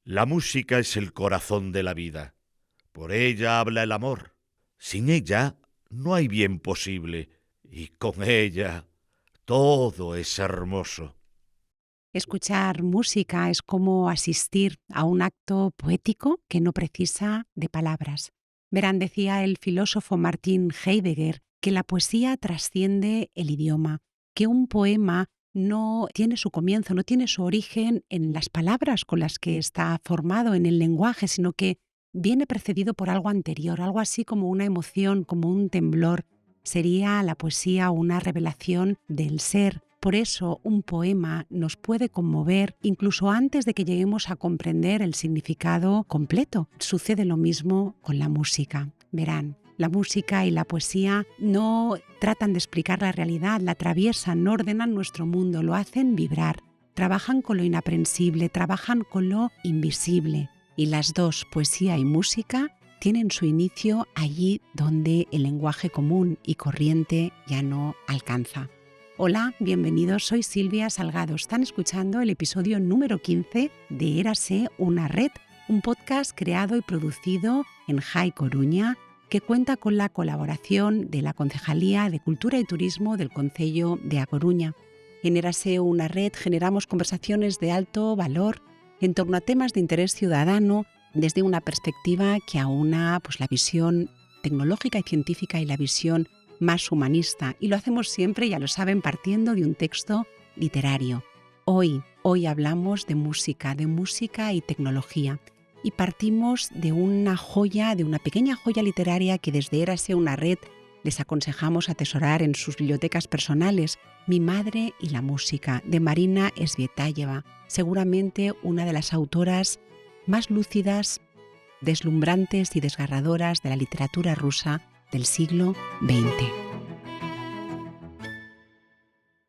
La música es el corazón de la vida. Por ella habla el amor. Sin ella no hay bien posible. Y con ella todo es hermoso. Escuchar música es como asistir a un acto poético que no precisa de palabras. Verán, decía el filósofo Martin Heidegger que la poesía trasciende el idioma, que un poema no tiene su comienzo, no tiene su origen en las palabras con las que está formado, en el lenguaje, sino que viene precedido por algo anterior, algo así como una emoción, como un temblor. Sería la poesía una revelación del ser. Por eso un poema nos puede conmover incluso antes de que lleguemos a comprender el significado completo. Sucede lo mismo con la música. Verán, la música y la poesía no tratan de explicar la realidad, la atraviesan, no ordenan nuestro mundo, lo hacen vibrar. Trabajan con lo inaprensible, trabajan con lo invisible. Y las dos, poesía y música, tienen su inicio allí donde el lenguaje común y corriente ya no alcanza. Hola, bienvenidos, soy Silvia Salgado. Están escuchando el episodio número 15 de Érase una red, un podcast creado y producido en JAI Coruña que cuenta con la colaboración de la Concejalía de Cultura y Turismo del Concello de A Coruña. En Érase una red generamos conversaciones de alto valor en torno a temas de interés ciudadano desde una perspectiva que aúna la visión tecnológica y científica y la visión más humanista, y lo hacemos siempre, ya lo saben, partiendo de un texto literario. Hoy hablamos de música y tecnología, y partimos de una joya, de una pequeña joya literaria que desde Érase una red les aconsejamos atesorar en sus bibliotecas personales, Mi madre y la música, de Marina Svietayeva, seguramente una de las autoras más lúcidas, deslumbrantes y desgarradoras de la literatura rusa del siglo XX.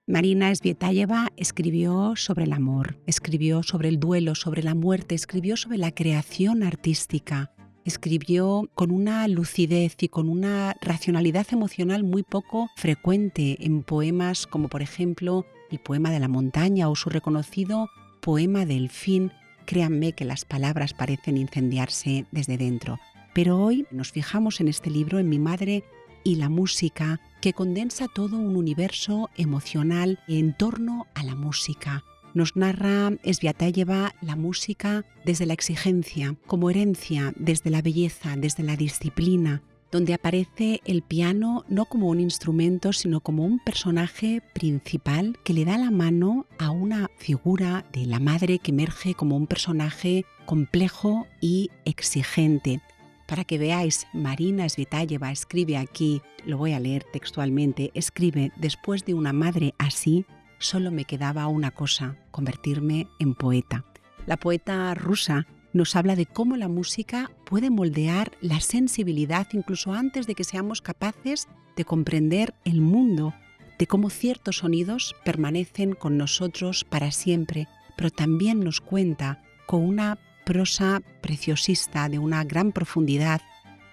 Marina Svietayeva escribió sobre el amor, escribió sobre el duelo, sobre la muerte, escribió sobre la creación artística, escribió con una lucidez y con una racionalidad emocional muy poco frecuente en poemas como por ejemplo el poema de la montaña o su reconocido poema del fin. Créanme que las palabras parecen incendiarse desde dentro. Pero hoy nos fijamos en este libro, en Mi madre y la música, que condensa todo un universo emocional en torno a la música. Nos narra Svietayeva la música desde la exigencia, como herencia, desde la belleza, desde la disciplina, donde aparece el piano no como un instrumento, sino como un personaje principal que le da la mano a una figura de la madre que emerge como un personaje complejo y exigente. Para que veáis, Marina Svietayeva escribe aquí, lo voy a leer textualmente, escribe: después de una madre así, solo me quedaba una cosa, convertirme en poeta. La poeta rusa nos habla de cómo la música puede moldear la sensibilidad incluso antes de que seamos capaces de comprender el mundo, de cómo ciertos sonidos permanecen con nosotros para siempre, pero también nos cuenta con una prosa preciosista de una gran profundidad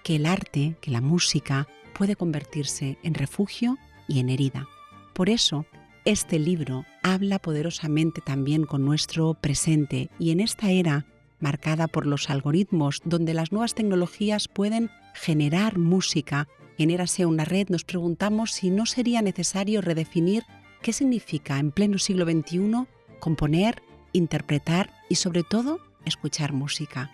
que el arte, que la música puede convertirse en refugio y en herida. Por eso, este libro habla poderosamente también con nuestro presente y en esta era marcada por los algoritmos, donde las nuevas tecnologías pueden generar música. En Érase una red nos preguntamos si no sería necesario redefinir qué significa en pleno siglo XXI componer, interpretar y sobre todo escuchar música.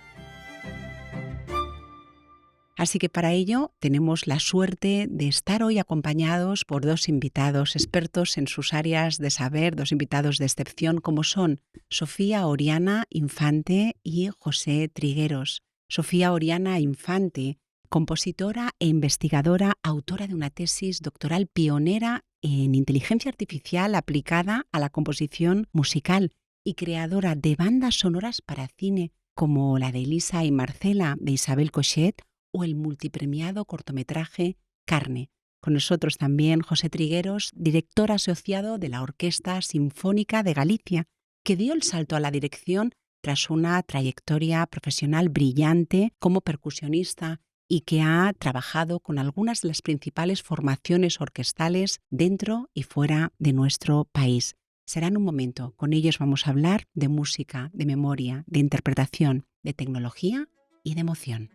Así que para ello tenemos la suerte de estar hoy acompañados por dos invitados expertos en sus áreas de saber, dos invitados de excepción como son Sofía Oriana Infante y José Trigueros. Sofía Oriana Infante, compositora e investigadora, autora de una tesis doctoral pionera en inteligencia artificial aplicada a la composición musical y creadora de bandas sonoras para cine como la de Elisa y Marcela de Isabel Cochet o el multipremiado cortometraje Carne. Con nosotros también José Trigueros, director asociado de la Orquesta Sinfónica de Galicia, que dio el salto a la dirección tras una trayectoria profesional brillante como percusionista y que ha trabajado con algunas de las principales formaciones orquestales dentro y fuera de nuestro país. Será en un momento. Con ellos vamos a hablar de música, de memoria, de interpretación, de tecnología y de emoción.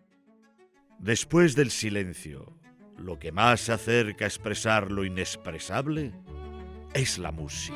Después del silencio, lo que más se acerca a expresar lo inexpresable es la música.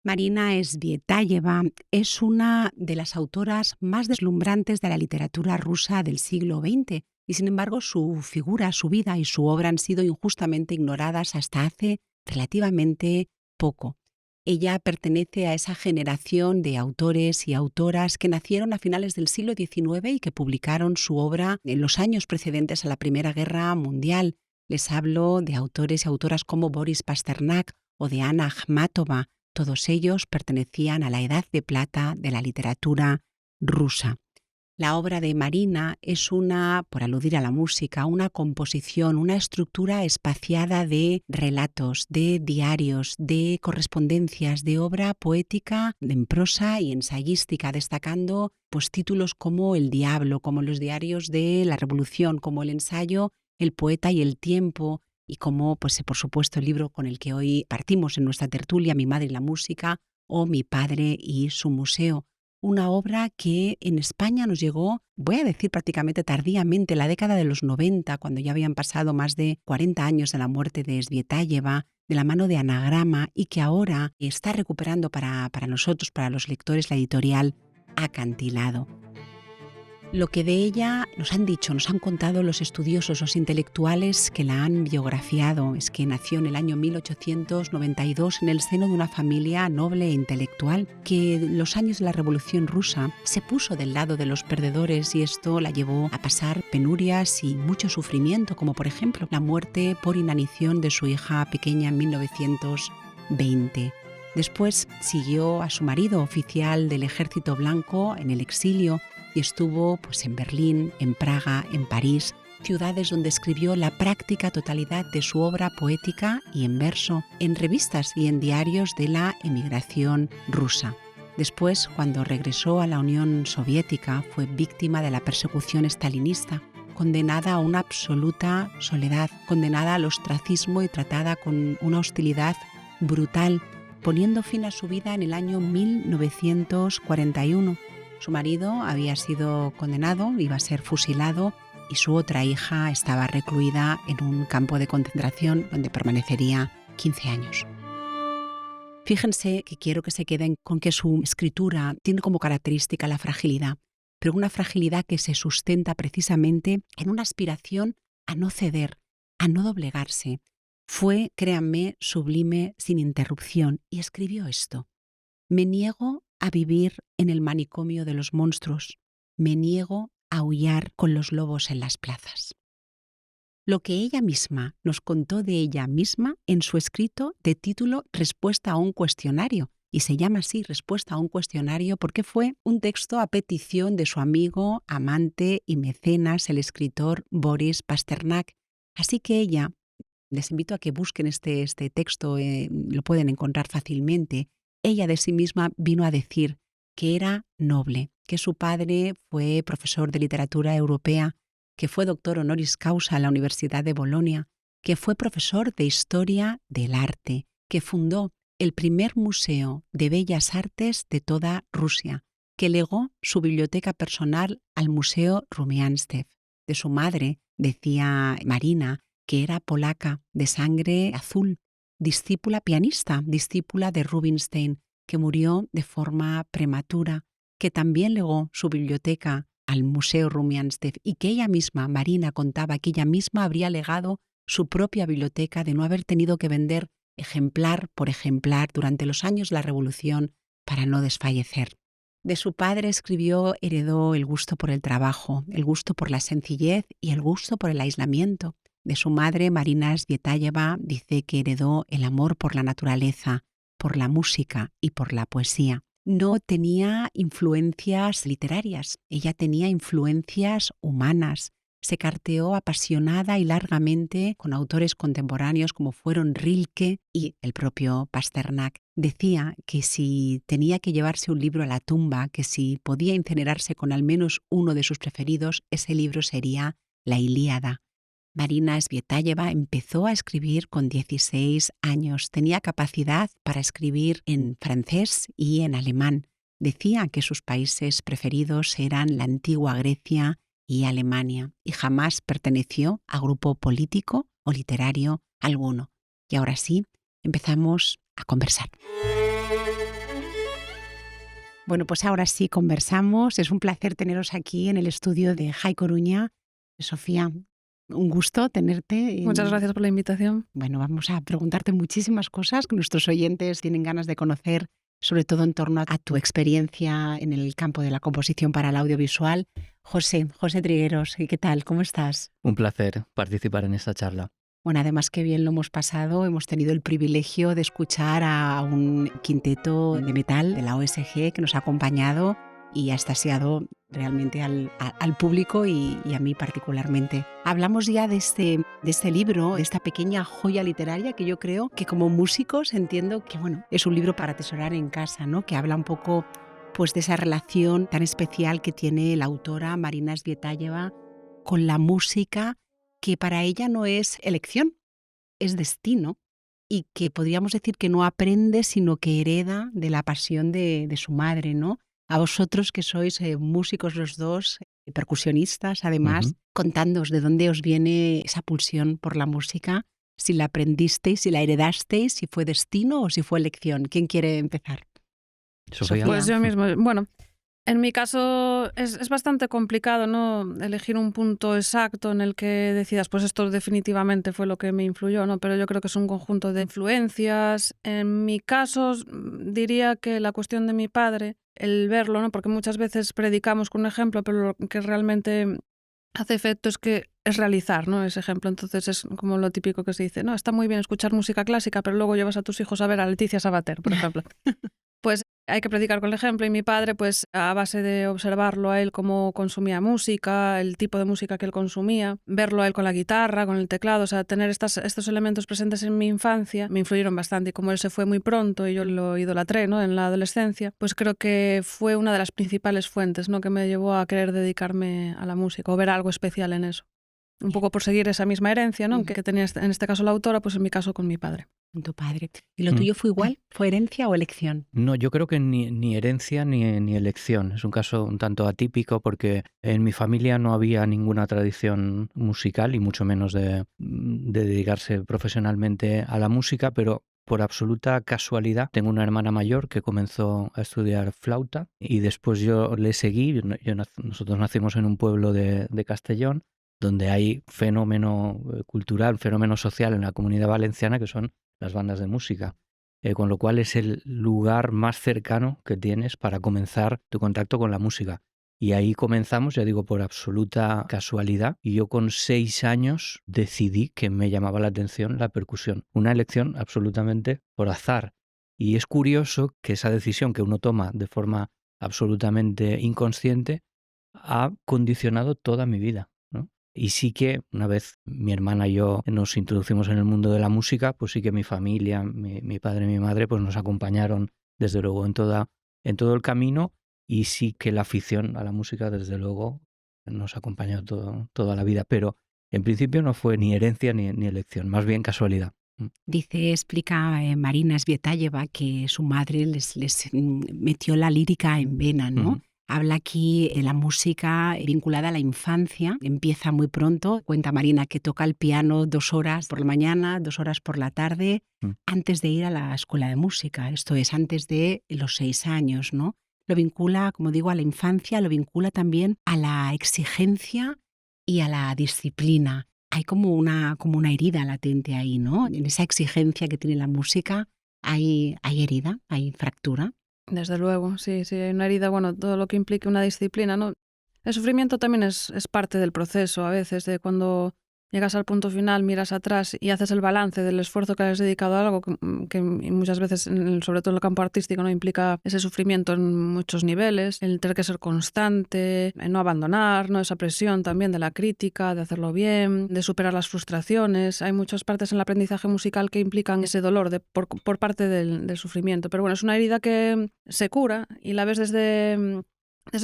Marina Svietayeva es una de las autoras más deslumbrantes de la literatura rusa del siglo XX y, sin embargo, su figura, su vida y su obra han sido injustamente ignoradas hasta hace relativamente poco. Ella pertenece a esa generación de autores y autoras que nacieron a finales del siglo XIX y que publicaron su obra en los años precedentes a la Primera Guerra Mundial. Les hablo de autores y autoras como Boris Pasternak o de Anna Akhmatova. Todos ellos pertenecían a la Edad de Plata de la literatura rusa. La obra de Marina es una, por aludir a la música, una composición, una estructura espaciada de relatos, de diarios, de correspondencias, de obra poética en prosa y ensayística, destacando pues, títulos como El Diablo, como los diarios de la Revolución, como el ensayo El poeta y el tiempo, y como, pues, por supuesto, el libro con el que hoy partimos en nuestra tertulia, Mi madre y la música, o Mi padre y su museo. Una obra que en España nos llegó, voy a decir prácticamente tardíamente, la década de los 90, cuando ya habían pasado más de 40 años de la muerte de Svietayeva, de la mano de Anagrama, y que ahora está recuperando para nosotros, para los lectores, la editorial Acantilado. Lo que de ella nos han dicho, nos han contado los estudiosos, los intelectuales que la han biografiado, es que nació en el año 1892 en el seno de una familia noble e intelectual, que en los años de la Revolución Rusa se puso del lado de los perdedores y esto la llevó a pasar penurias y mucho sufrimiento, como por ejemplo la muerte por inanición de su hija pequeña en 1920. Después siguió a su marido, oficial del Ejército Blanco, en el exilio, y estuvo pues, en Berlín, en Praga, en París, ciudades donde escribió la práctica totalidad de su obra poética y en verso, en revistas y en diarios de la emigración rusa. Después, cuando regresó a la Unión Soviética, fue víctima de la persecución estalinista, condenada a una absoluta soledad, condenada al ostracismo y tratada con una hostilidad brutal, poniendo fin a su vida en el año 1941. Su marido había sido condenado, iba a ser fusilado y su otra hija estaba recluida en un campo de concentración donde permanecería 15 años. Fíjense que quiero que se queden con que su escritura tiene como característica la fragilidad, pero una fragilidad que se sustenta precisamente en una aspiración a no ceder, a no doblegarse. Fue, créanme, sublime sin interrupción y escribió esto: me niego a vivir en el manicomio de los monstruos. Me niego a aullar con los lobos en las plazas. Lo que ella misma nos contó de ella misma en su escrito de título Respuesta a un cuestionario, y se llama así, Respuesta a un cuestionario, porque fue un texto a petición de su amigo, amante y mecenas, el escritor Boris Pasternak. Así que ella, les invito a que busquen este texto, lo pueden encontrar fácilmente. Ella de sí misma vino a decir que era noble, que su padre fue profesor de literatura europea, que fue doctor honoris causa en la Universidad de Bolonia, que fue profesor de historia del arte, que fundó el primer museo de bellas artes de toda Rusia, que legó su biblioteca personal al Museo Rumianstev. De su madre, decía Marina, que era polaca, de sangre azul, discípula pianista, discípula de Rubinstein, que murió de forma prematura, que también legó su biblioteca al Museo Rumianstev y que ella misma, Marina, contaba que ella misma habría legado su propia biblioteca de no haber tenido que vender ejemplar por ejemplar durante los años de la Revolución para no desfallecer. De su padre heredó el gusto por el trabajo, el gusto por la sencillez y el gusto por el aislamiento. De su madre, Marina Svietayeva, dice que heredó el amor por la naturaleza, por la música y por la poesía. No tenía influencias literarias, ella tenía influencias humanas. se carteó apasionada y largamente con autores contemporáneos como fueron Rilke y el propio Pasternak. Decía que si tenía que llevarse un libro a la tumba, que si podía incinerarse con al menos uno de sus preferidos, ese libro sería La Ilíada. Marina Svietayeva empezó a escribir con 16 años. Tenía capacidad para escribir en francés y en alemán. Decía que sus países preferidos eran la antigua Grecia y Alemania, y jamás perteneció a grupo político o literario alguno. Y ahora sí, empezamos a conversar. Bueno, pues ahora sí conversamos. Es un placer teneros aquí en el estudio de Jai Coruña. Sofía, un gusto tenerte. Muchas gracias por la invitación. Bueno, vamos a preguntarte muchísimas cosas que nuestros oyentes tienen ganas de conocer, sobre todo en torno a tu experiencia en el campo de la composición para el audiovisual. José Trigueros, ¿qué tal? ¿Cómo estás? Un placer participar en esta charla. Bueno, además qué bien lo hemos pasado. Hemos tenido el privilegio de escuchar a un quinteto de metal de la OSG que nos ha acompañado y ha extasiado realmente al público y a mí particularmente. Hablamos ya de este libro, de esta pequeña joya literaria que yo creo que como músicos entiendo que es un libro para atesorar en casa, ¿no? Que habla un poco pues de esa relación tan especial que tiene la autora Marina Svietayeva con la música, que para ella no es elección, es destino, y que podríamos decir que no aprende, sino que hereda de la pasión de su madre, ¿no? A vosotros que sois músicos los dos, percusionistas además, contándoos de dónde os viene esa pulsión por la música, si la aprendisteis, si la heredasteis, si fue destino o si fue elección. ¿Quién quiere empezar? Sofía. Pues yo mismo. Bueno, en mi caso es bastante complicado, ¿no? Elegir un punto exacto en el que decidas, pues esto definitivamente fue lo que me influyó, ¿no? Pero yo creo que es un conjunto de influencias. En mi caso diría que la cuestión de mi padre, el verlo, ¿no? Porque muchas veces predicamos con un ejemplo, pero lo que realmente hace efecto es realizar, ¿no? Ese ejemplo. Entonces es como lo típico que se dice, no, está muy bien escuchar música clásica, pero luego llevas a tus hijos a ver a Leticia Sabater, por ejemplo. Pues hay que predicar con el ejemplo, y mi padre, pues a base de observarlo a él cómo consumía música, el tipo de música que él consumía, verlo a él con la guitarra, con el teclado, o sea, tener estos elementos presentes en mi infancia me influyeron bastante. Y como él se fue muy pronto y yo lo idolatré, ¿no? En la adolescencia, pues creo que fue una de las principales fuentes, ¿no? Que me llevó a querer dedicarme a la música o ver algo especial en eso. Un poco por seguir esa misma herencia, ¿no? Que tenía en este caso la autora, pues en mi caso con mi padre. Con tu padre. ¿Y lo tuyo fue igual? ¿Fue herencia o elección? No, yo creo que ni herencia ni elección. Es un caso un tanto atípico porque en mi familia no había ninguna tradición musical y mucho menos de dedicarse profesionalmente a la música, pero por absoluta casualidad tengo una hermana mayor que comenzó a estudiar flauta y después yo le seguí. Nosotros nacimos en un pueblo de Castellón, donde hay fenómeno cultural, fenómeno social en la Comunidad Valenciana, que son las bandas de música, con lo cual es el lugar más cercano que tienes para comenzar tu contacto con la música. Y ahí comenzamos, ya digo, por absoluta casualidad, y yo con 6 años decidí que me llamaba la atención la percusión. Una elección absolutamente por azar. Y es curioso que esa decisión que uno toma de forma absolutamente inconsciente ha condicionado toda mi vida, ¿no? Y sí que una vez mi hermana y yo nos introducimos en el mundo de la música, pues sí que mi familia, mi padre y mi madre, pues nos acompañaron desde luego en todo el camino, y sí que la afición a la música desde luego nos acompañó toda la vida, pero en principio no fue ni herencia ni elección, más bien casualidad. Explica Marina Svietayeva que su madre les metió la lírica en vena, ¿no? Habla aquí de la música vinculada a la infancia, empieza muy pronto. Cuenta Marina que toca el piano 2 horas por la mañana, 2 horas por la tarde, antes de ir a la escuela de música. Esto es antes de los 6 años, ¿no? Lo vincula, como digo, a la infancia, lo vincula también a la exigencia y a la disciplina. Hay como una herida latente ahí, ¿no? En esa exigencia que tiene la música hay herida, hay fractura. Desde luego, sí, hay una herida, bueno, todo lo que implique una disciplina, ¿no? El sufrimiento también es parte del proceso, a veces, de cuando llegas al punto final, miras atrás y haces el balance del esfuerzo que has dedicado a algo que muchas veces, sobre todo en el campo artístico, no implica ese sufrimiento en muchos niveles, el tener que ser constante, no abandonar, ¿no? Esa presión también de la crítica, de hacerlo bien, de superar las frustraciones. Hay muchas partes en el aprendizaje musical que implican ese dolor por parte del sufrimiento. Pero bueno, es una herida que se cura y la ves desde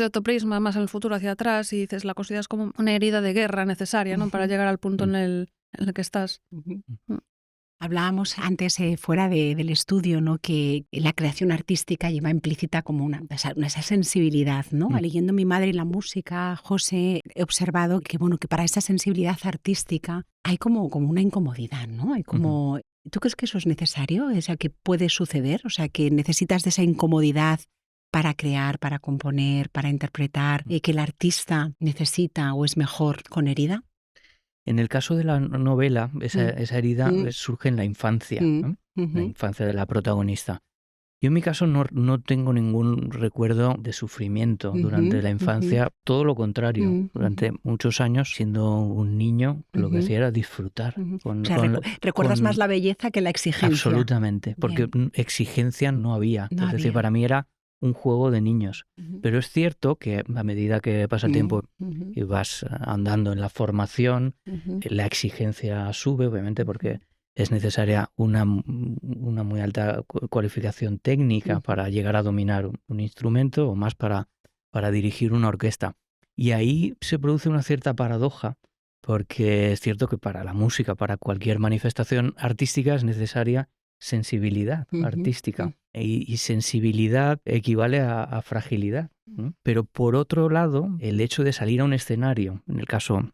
otro prisma, más en el futuro hacia atrás, y dices, la consideras como una herida de guerra necesaria, ¿no? Para llegar al punto en el que estás. Hablábamos antes fuera del estudio, ¿no? Que la creación artística lleva implícita como esa sensibilidad, ¿no? Leyendo Mi madre y la música, José, he observado que para esa sensibilidad artística hay como una incomodidad, ¿no? Hay como... ¿Tú crees que eso es necesario? O sea, que puede suceder, o sea, que necesitas de esa incomodidad para crear, para componer, para interpretar, que el artista necesita o es mejor con herida. En el caso de la novela, esa herida surge en la infancia, ¿no? La infancia de la protagonista. Yo en mi caso no tengo ningún recuerdo de sufrimiento durante la infancia, todo lo contrario. Durante muchos años, siendo un niño, lo que hacía era disfrutar. ¿Recuerdas más la belleza que la exigencia? Absolutamente, porque exigencia no había. Es decir, para mí era un juego de niños. Pero es cierto que a medida que pasa el tiempo y vas andando en la formación, la exigencia sube, obviamente, porque es necesaria una muy alta cualificación técnica para llegar a dominar un instrumento o más para dirigir una orquesta. Y ahí se produce una cierta paradoja, porque es cierto que para la música, para cualquier manifestación artística es necesaria sensibilidad artística. Y sensibilidad equivale a fragilidad, ¿no? Pero por otro lado, el hecho de salir a un escenario, en el caso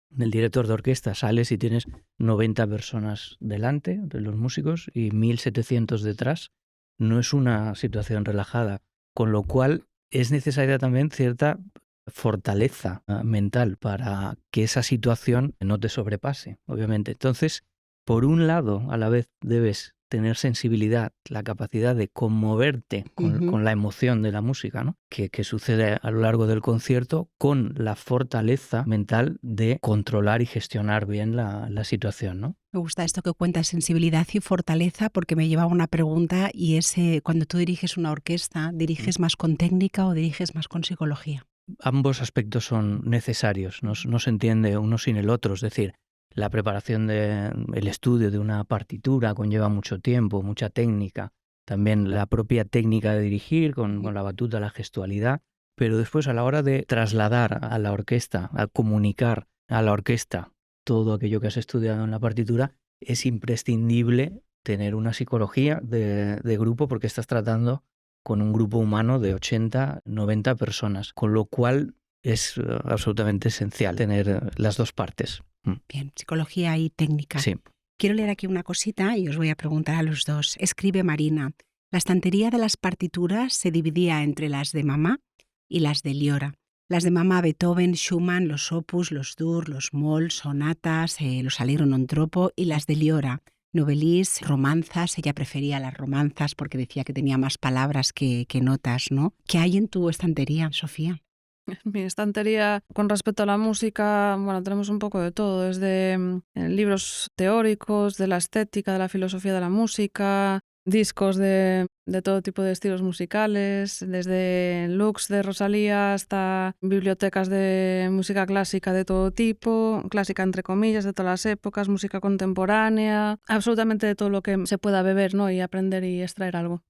del director de orquesta, sales y tienes 90 personas delante de los músicos y 1.700 detrás, no es una situación relajada, con lo cual es necesaria también cierta fortaleza mental para que esa situación no te sobrepase, obviamente. Entonces, por un lado, a la vez debes tener sensibilidad, la capacidad de conmoverte con la emoción de la música, ¿no? que sucede a lo largo del concierto, con la fortaleza mental de controlar y gestionar bien la situación, ¿no? Me gusta esto que cuentas, sensibilidad y fortaleza, porque me lleva a una pregunta, y es cuando tú diriges una orquesta, ¿diriges más con técnica o diriges más con psicología? Ambos aspectos son necesarios, no se entiende uno sin el otro, es decir, la preparación el estudio de una partitura conlleva mucho tiempo, mucha técnica. También la propia técnica de dirigir con la batuta, la gestualidad. Pero después, a la hora de trasladar a la orquesta, a comunicar a la orquesta todo aquello que has estudiado en la partitura, es imprescindible tener una psicología de grupo, porque estás tratando con un grupo humano de 80, 90 personas. Con lo cual es absolutamente esencial tener las dos partes. Bien, psicología y técnica. Sí. Quiero leer aquí una cosita y os voy a preguntar a los dos. Escribe Marina: la estantería de las partituras se dividía entre las de mamá y las de Liora. Las de mamá, Beethoven, Schumann, los opus, los dur, los moll, sonatas, los allegro non troppo, y las de Liora, novelis, romanzas. Ella prefería las romanzas porque decía que tenía más palabras que notas, ¿no? ¿Qué hay en tu estantería, Sofía? En mi estantería, con respecto a la música, tenemos un poco de todo, desde libros teóricos, de la estética, de la filosofía de la música, discos de todo tipo de estilos musicales, desde looks de Rosalía hasta bibliotecas de música clásica de todo tipo, clásica entre comillas, de todas las épocas, música contemporánea, absolutamente de todo lo que se pueda beber, ¿no? Y aprender y extraer algo.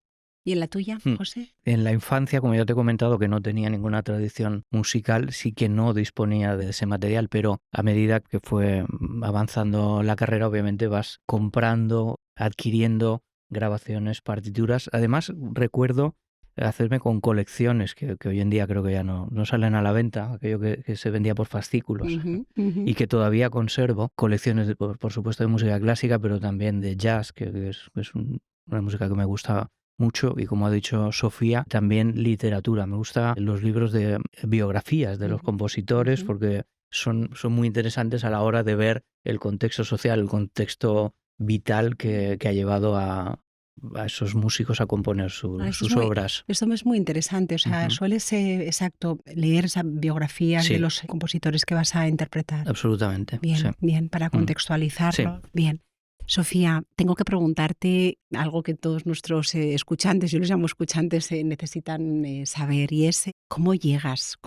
¿Y en la tuya, José? En la infancia, como ya te he comentado, que no tenía ninguna tradición musical, sí que no disponía de ese material, pero a medida que fue avanzando la carrera, obviamente vas comprando, adquiriendo grabaciones, partituras. Además, recuerdo hacerme con colecciones que hoy en día creo que ya no salen a la venta, aquello que se vendía por fascículos, y que todavía conservo, colecciones, por supuesto, de música clásica, pero también de jazz, que es una música que me gusta mucho, y como ha dicho Sofía, también literatura. Me gustan los libros de biografías de los compositores, porque son muy interesantes a la hora de ver el contexto social, el contexto vital que ha llevado a a esos músicos a componer sus obras. Esto es muy interesante, o sea, sueles, exacto, leer esas biografías de los compositores que vas a interpretar. Absolutamente. Bien, sí. Bien, para contextualizarlo. Sí. Bien. Sofía, tengo que preguntarte algo que todos nuestros escuchantes, yo los llamo escuchantes, necesitan saber, y es ¿cómo llegas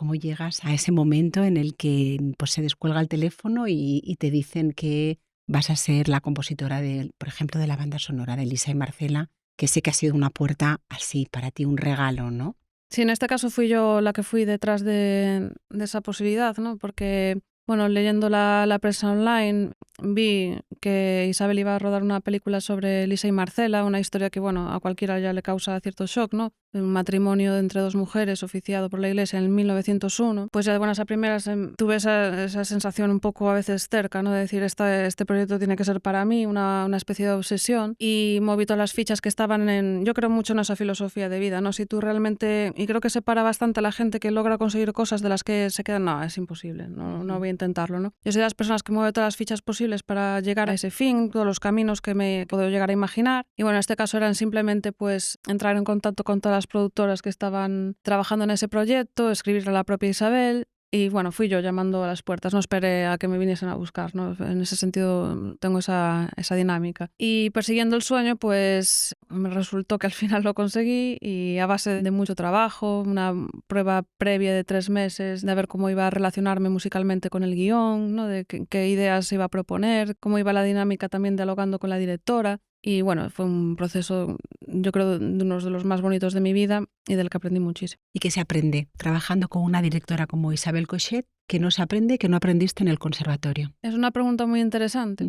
a ese momento en el que pues, se descuelga el teléfono y te dicen que vas a ser la compositora, por ejemplo, de la banda sonora de Lisa y Marcela, que sé que ha sido una puerta así, para ti un regalo, ¿no? Sí, en este caso fui yo la que fui detrás de esa posibilidad, ¿no? Porque, bueno, leyendo la prensa online vi que Isabel iba a rodar una película sobre Lisa y Marcela, una historia que, bueno, a cualquiera ya le causa cierto shock, ¿no? Un matrimonio entre dos mujeres oficiado por la Iglesia en 1901. Pues ya de buenas a primeras tuve esa sensación un poco a veces cerca, ¿no? De decir, este proyecto tiene que ser para mí, una especie de obsesión. Y moví todas las fichas que estaban yo creo mucho en esa filosofía de vida, ¿no? Si tú realmente, y creo que separa bastante a la gente que logra conseguir cosas de las que se quedan, no, es imposible, no voy a intentarlo, ¿no? Yo soy de las personas que mueve todas las fichas posibles para llegar a ese fin, todos los caminos que me puedo llegar a imaginar. Y bueno, en este caso eran simplemente pues entrar en contacto con todas las productoras que estaban trabajando en ese proyecto, escribirle a la propia Isabel. Y bueno, fui yo llamando a las puertas, no esperé a que me viniesen a buscar, ¿no? En ese sentido tengo esa dinámica. Y persiguiendo el sueño, pues me resultó que al final lo conseguí, y a base de mucho trabajo, una prueba previa de 3 meses, de ver cómo iba a relacionarme musicalmente con el guión, ¿no? De qué ideas se iba a proponer, cómo iba la dinámica también dialogando con la directora. Y bueno, fue un proceso, yo creo, de uno de los más bonitos de mi vida y del que aprendí muchísimo. ¿Y qué se aprende trabajando con una directora como Isabel Cochet que no se aprende, que no aprendiste en el conservatorio? Es una pregunta muy interesante.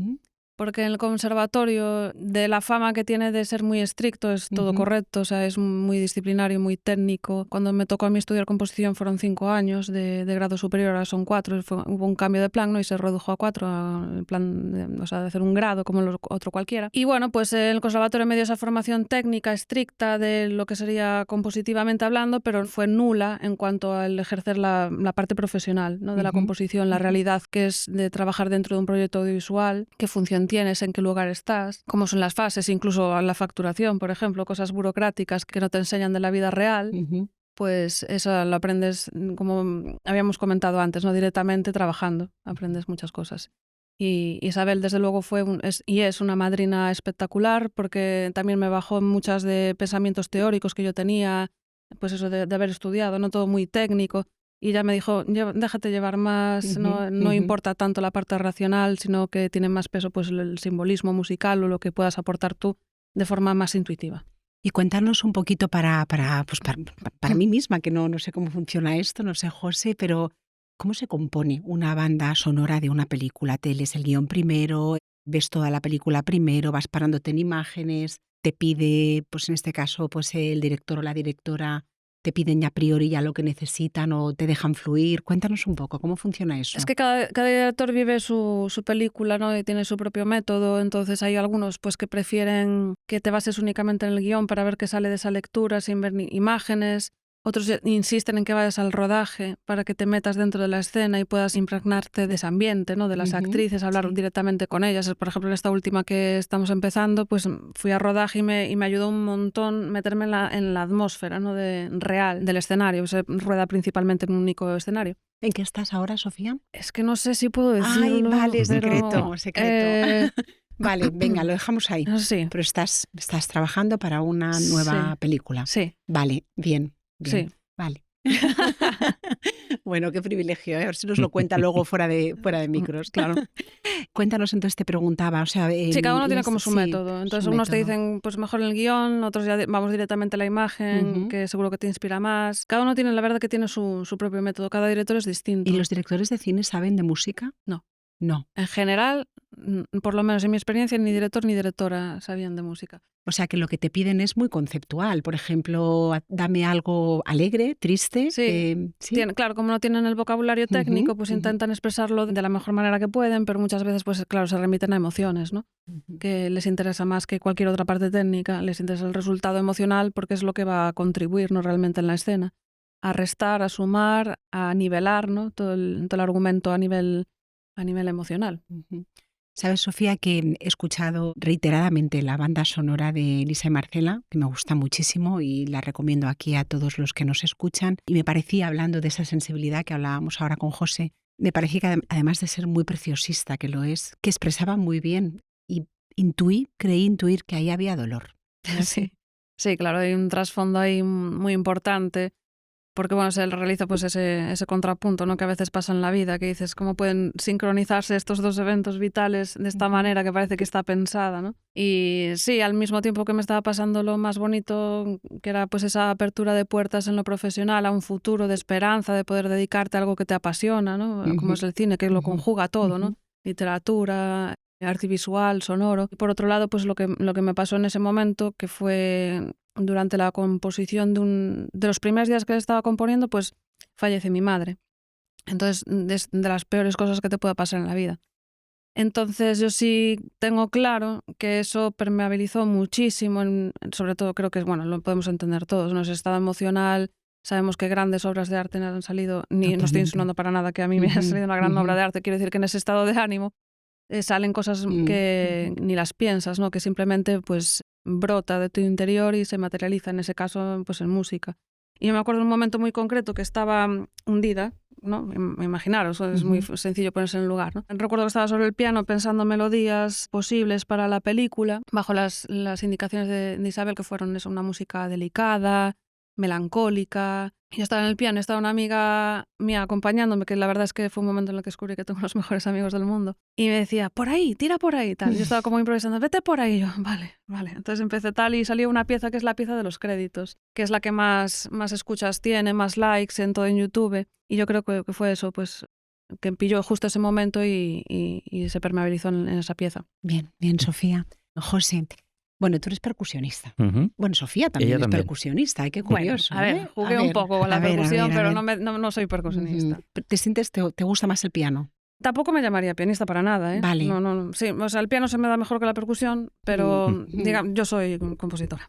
Porque en el conservatorio, de la fama que tiene de ser muy estricto, es todo correcto, o sea, es muy disciplinario, muy técnico. Cuando me tocó a mí estudiar composición fueron 5 años de grado superior, ahora son 4, hubo un cambio de plan, ¿no? Y se redujo a 4, el plan de hacer un grado como otro cualquiera. Y bueno, pues el conservatorio me dio esa formación técnica estricta de lo que sería compositivamente hablando, pero fue nula en cuanto al ejercer la parte profesional, ¿no? De la composición, la realidad que es de trabajar dentro de un proyecto audiovisual, qué función tienes, en qué lugar estás, cómo son las fases, incluso la facturación, por ejemplo, cosas burocráticas que no te enseñan de la vida real, pues eso lo aprendes, como habíamos comentado antes, no directamente trabajando, aprendes muchas cosas. Y Isabel, desde luego, es una madrina espectacular, porque también me bajó muchas de pensamientos teóricos que yo tenía, pues eso de haber estudiado, no todo muy técnico. Y ya me dijo, déjate llevar más, no importa tanto la parte racional, sino que tiene más peso pues el simbolismo musical o lo que puedas aportar tú de forma más intuitiva. Y cuéntanos un poquito para mí misma, que no sé cómo funciona esto, no sé, José, pero ¿cómo se compone una banda sonora de una película? ¿Te lees el guión primero, ves toda la película primero, vas parándote en imágenes, te pide, pues en este caso, pues el director o la directora te piden a priori ya lo que necesitan o te dejan fluir? Cuéntanos un poco, ¿cómo funciona eso? Es que cada director vive su película, ¿no? Y tiene su propio método, entonces hay algunos pues que prefieren que te bases únicamente en el guión para ver qué sale de esa lectura sin ver ni imágenes. Otros insisten en que vayas al rodaje para que te metas dentro de la escena y puedas impregnarte de ese ambiente, ¿no? De las actrices, hablar directamente con ellas. Por ejemplo, en esta última que estamos empezando, pues fui a rodaje y me ayudó un montón meterme en la atmósfera, ¿no? Real del escenario. Se rueda principalmente en un único escenario. ¿En qué estás ahora, Sofía? Es que no sé si puedo decirlo. Ay, vale, pero... secreto. Vale, venga, lo dejamos ahí. Sí. Pero estás trabajando para una nueva película. Sí. Vale, bien. Sí. Vale. Bueno, qué privilegio, ¿eh? A ver si nos lo cuenta luego fuera de micros, claro. Cuéntanos, entonces te preguntaba, o sea... sí, cada uno tiene como su método. Entonces unos te dicen, pues mejor en el guión, otros ya vamos directamente a la imagen, que seguro que te inspira más. Cada uno tiene, la verdad que tiene su propio método, cada director es distinto. ¿Y los directores de cine saben de música? No. No. En general, por lo menos en mi experiencia, ni director ni directora sabían de música. O sea que lo que te piden es muy conceptual. Por ejemplo, dame algo alegre, triste. Sí. Claro, como no tienen el vocabulario técnico, pues intentan expresarlo de la mejor manera que pueden, pero muchas veces, pues claro, se remiten a emociones, ¿no? Que les interesa más que cualquier otra parte técnica, les interesa el resultado emocional porque es lo que va a contribuir, ¿no? Realmente en la escena. A restar, a sumar, a nivelar, ¿no? Todo el argumento a nivel emocional. Sabes, Sofía, que he escuchado reiteradamente la banda sonora de Elisa y Marcela, que me gusta muchísimo y la recomiendo aquí a todos los que nos escuchan. Y me parecía, hablando de esa sensibilidad que hablábamos ahora con José, me parecía que además de ser muy preciosista, que lo es, que expresaba muy bien y creí intuir que ahí había dolor. Sí. Sí, claro, hay un trasfondo ahí muy importante. Porque bueno, se realiza pues ese contrapunto, ¿no? Que a veces pasa en la vida, que dices cómo pueden sincronizarse estos dos eventos vitales de esta manera que parece que está pensada, ¿no? Y sí, al mismo tiempo que me estaba pasando lo más bonito, que era pues esa apertura de puertas en lo profesional a un futuro de esperanza, de poder dedicarte a algo que te apasiona, ¿no? Como es el cine, que lo conjuga todo, ¿no? Literatura, arte visual, sonoro. Y por otro lado, pues lo que me pasó en ese momento, que fue durante la composición de los primeros días que le estaba componiendo, pues fallece mi madre. Entonces, es de las peores cosas que te pueda pasar en la vida. Entonces, yo sí tengo claro que eso permeabilizó muchísimo, sobre todo creo que, bueno, lo podemos entender todos, ¿no? Ese estado emocional. Sabemos que grandes obras de arte han salido, no estoy insinuando para nada que a mí me haya salido una gran obra de arte, quiero decir que en ese estado de ánimo salen cosas que ni las piensas, ¿no? Que simplemente pues brota de tu interior y se materializa, en ese caso pues en música. Y yo me acuerdo de un momento muy concreto que estaba hundida, ¿no? Imaginaros, es muy sencillo ponerse en el lugar, ¿no? Recuerdo que estaba sobre el piano pensando melodías posibles para la película, bajo las indicaciones de Isabel, que fueron una música delicada, melancólica. Yo estaba en el piano, estaba una amiga mía acompañándome, que la verdad es que fue un momento en el que descubrí que tengo los mejores amigos del mundo. Y me decía, por ahí, tira por ahí, tal. Yo estaba como improvisando, vete por ahí. Y yo, vale. Entonces empecé tal y salió una pieza que es la pieza de los créditos, que es la que más escuchas tiene, más likes en todo en YouTube. Y yo creo que fue eso, pues que pilló justo ese momento y se permeabilizó en esa pieza. Bien, Sofía. José, bueno, tú eres percusionista. Bueno, Sofía también Ella es también. percusionista, qué curioso. Bueno, a ver, jugué un poco con la percusión, pero no soy percusionista. ¿Te gusta más el piano? Tampoco me llamaría pianista para nada, ¿eh? Vale. No. Sí, o sea, el piano se me da mejor que la percusión, pero digamos, yo soy compositora.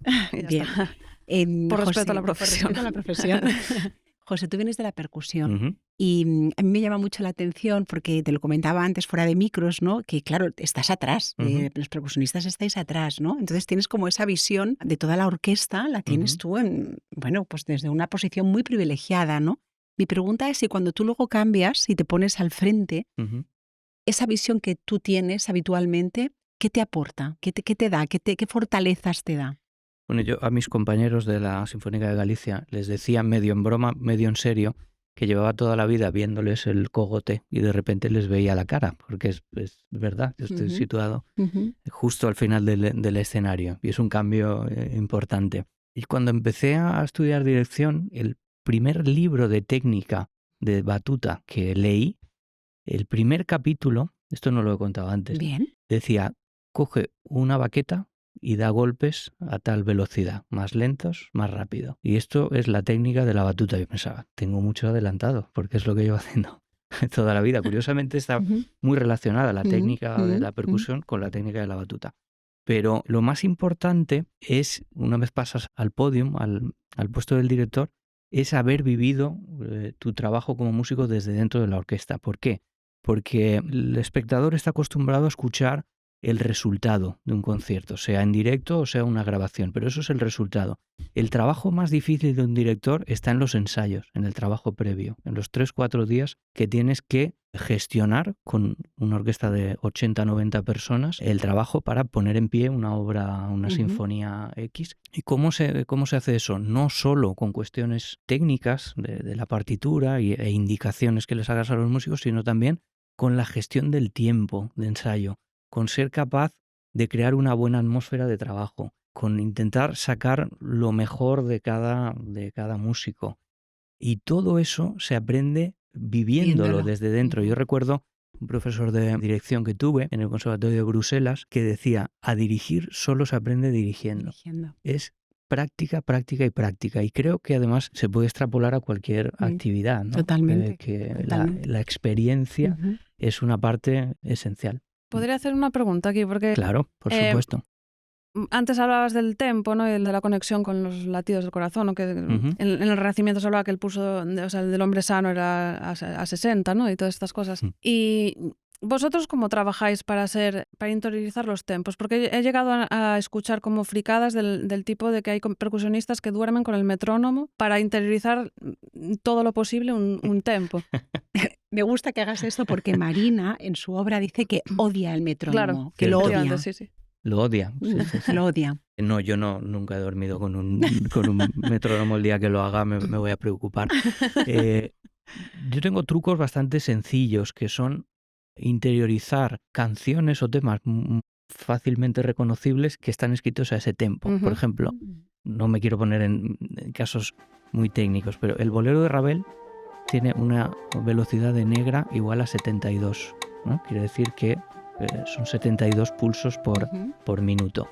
Bien. Por José, respeto a la profesión. Por respeto a la profesión. José, tú vienes de la percusión y a mí me llama mucho la atención porque te lo comentaba antes fuera de micros, ¿no? Que claro, estás atrás, los percusionistas estáis atrás, ¿no? Entonces tienes como esa visión de toda la orquesta, la tienes tú pues desde una posición muy privilegiada, ¿no? Mi pregunta es si cuando tú luego cambias y te pones al frente, esa visión que tú tienes habitualmente, ¿qué te aporta? ¿Qué te da? ¿Qué fortalezas te da? Bueno, yo a mis compañeros de la Sinfónica de Galicia les decía medio en broma, medio en serio, que llevaba toda la vida viéndoles el cogote y de repente les veía la cara, porque es verdad, yo estoy situado justo al final del escenario y es un cambio importante. Y cuando empecé a estudiar dirección, el primer libro de técnica de batuta que leí, el primer capítulo, esto no lo he contado antes, decía, coge una baqueta y da golpes a tal velocidad, más lentos, más rápido. Y esto es la técnica de la batuta. Yo pensaba, tengo mucho adelantado, porque es lo que llevo haciendo toda la vida. Curiosamente está muy relacionada la técnica de la percusión con la técnica de la batuta. Pero lo más importante es, una vez pasas al podium, al puesto del director, es haber vivido tu trabajo como músico desde dentro de la orquesta. ¿Por qué? Porque el espectador está acostumbrado a escuchar el resultado de un concierto, sea en directo o sea una grabación, pero eso es el resultado. El trabajo más difícil de un director está en los ensayos, en el trabajo previo, en los 3-4 días que tienes que gestionar con una orquesta de 80-90 personas el trabajo para poner en pie una obra, una sinfonía X. ¿Y cómo se hace eso? No solo con cuestiones técnicas de la partitura e indicaciones que les hagas a los músicos, sino también con la gestión del tiempo de ensayo, con ser capaz de crear una buena atmósfera de trabajo, con intentar sacar lo mejor de cada músico. Y todo eso se aprende viviéndolo desde dentro. Yo recuerdo un profesor de dirección que tuve en el Conservatorio de Bruselas que decía, a dirigir solo se aprende dirigiendo. Es práctica, práctica y práctica. Y creo que además se puede extrapolar a cualquier actividad, ¿no? Totalmente. La experiencia es una parte esencial. Podría hacer una pregunta aquí, porque... Claro, por supuesto. Antes hablabas del tempo, ¿no? Y de la conexión con los latidos del corazón, ¿no? Que en el Renacimiento se hablaba que el pulso el del hombre sano era a 60, ¿no? Y todas estas cosas. Y ¿Vosotros cómo trabajáis para interiorizar los tempos? Porque he llegado a escuchar como fricadas del tipo de que hay percusionistas que duermen con el metrónomo para interiorizar todo lo posible un tempo. Me gusta que hagas esto porque Marina en su obra dice que odia el metrónomo, Claro, que lo efectivamente, odia. sí. Lo odia. Sí. Lo odia. No, yo nunca he dormido con un metrónomo. El día que lo haga me voy a preocupar. Yo tengo trucos bastante sencillos que son interiorizar canciones o temas fácilmente reconocibles que están escritos a ese tempo. Por ejemplo, no me quiero poner en casos muy técnicos, pero el bolero de Ravel tiene una velocidad de negra igual a 72, ¿no? Quiere decir que son 72 pulsos por minuto.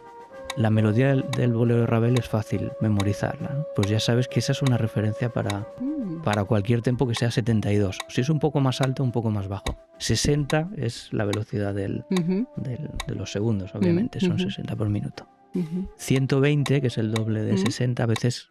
La melodía del bolero de Ravel es fácil memorizarla, ¿no? Pues ya sabes que esa es una referencia para cualquier tempo que sea 72. Si es un poco más alto, un poco más bajo. 60 es la velocidad de los segundos, obviamente, son 60 por minuto. 120, que es el doble de 60, a veces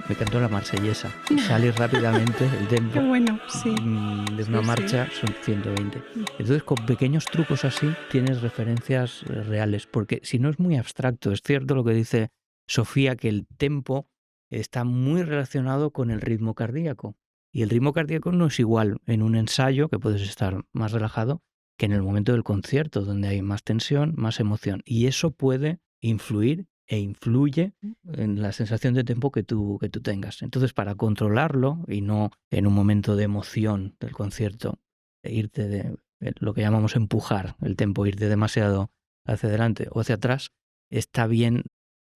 me cantó la marsellesa. Sale rápidamente el tempo. Qué bueno, sí. De una marcha son 120. Entonces, con pequeños trucos así, tienes referencias reales. Porque si no es muy abstracto, es cierto lo que dice Sofía, que el tempo está muy relacionado con el ritmo cardíaco. Y el ritmo cardíaco no es igual en un ensayo, que puedes estar más relajado, que en el momento del concierto, donde hay más tensión, más emoción. Y eso puede influir e influye en la sensación de tempo que tú tengas. Entonces, para controlarlo y no en un momento de emoción del concierto, irte de lo que llamamos empujar el tempo, irte demasiado hacia adelante o hacia atrás, está bien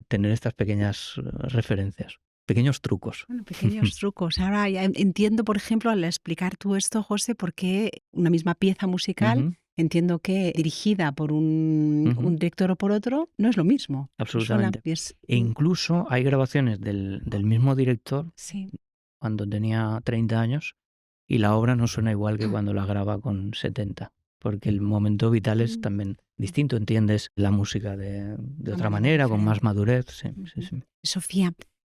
tener estas pequeñas referencias, pequeños trucos. Bueno, pequeños trucos. Ahora ya entiendo, por ejemplo, al explicar tú esto, José, por qué una misma pieza musical, entiendo que dirigida por un director o por otro, no es lo mismo. Absolutamente. E incluso hay grabaciones del mismo director sí. cuando tenía 30 años y la obra no suena igual que cuando la graba con 70, porque el momento vital es también distinto, entiendes la música de otra manera, con más madurez. Sí. Sofía,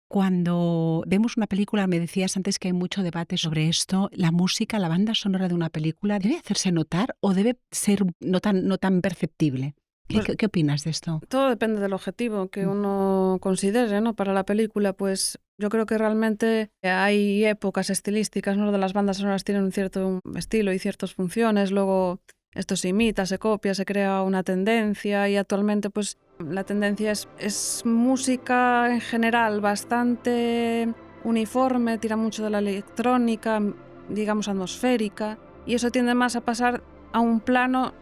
cuando vemos una película, me decías antes que hay mucho debate sobre esto, la música, la banda sonora de una película, ¿debe hacerse notar o debe ser no tan perceptible? ¿Qué opinas de esto? Todo depende del objetivo que uno considere, ¿no? Para la película, pues yo creo que realmente hay épocas estilísticas, ¿no? De las bandas sonoras tienen un cierto estilo y ciertas funciones, luego esto se imita, se copia, se crea una tendencia y actualmente pues la tendencia es música en general bastante uniforme, tira mucho de la electrónica, digamos atmosférica, y eso tiende más a pasar a un plano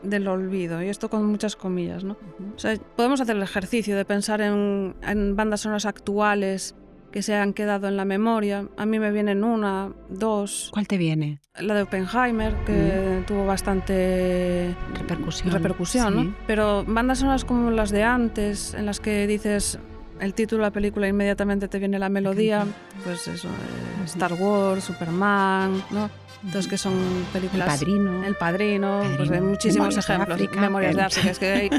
del olvido, y esto con muchas comillas, ¿no? O sea, podemos hacer el ejercicio de pensar en bandas sonoras actuales que se han quedado en la memoria. A mí me vienen una, dos. ¿Cuál te viene? La de Oppenheimer, que tuvo bastante repercusión, ¿no? Pero bandas sonoras como las de antes, en las que dices el título de la película, inmediatamente te viene la melodía, pues eso, Star Wars, Superman, ¿no? Entonces, que son películas... El Padrino. Pues hay muchísimos ejemplos. Memorias de África, es que hay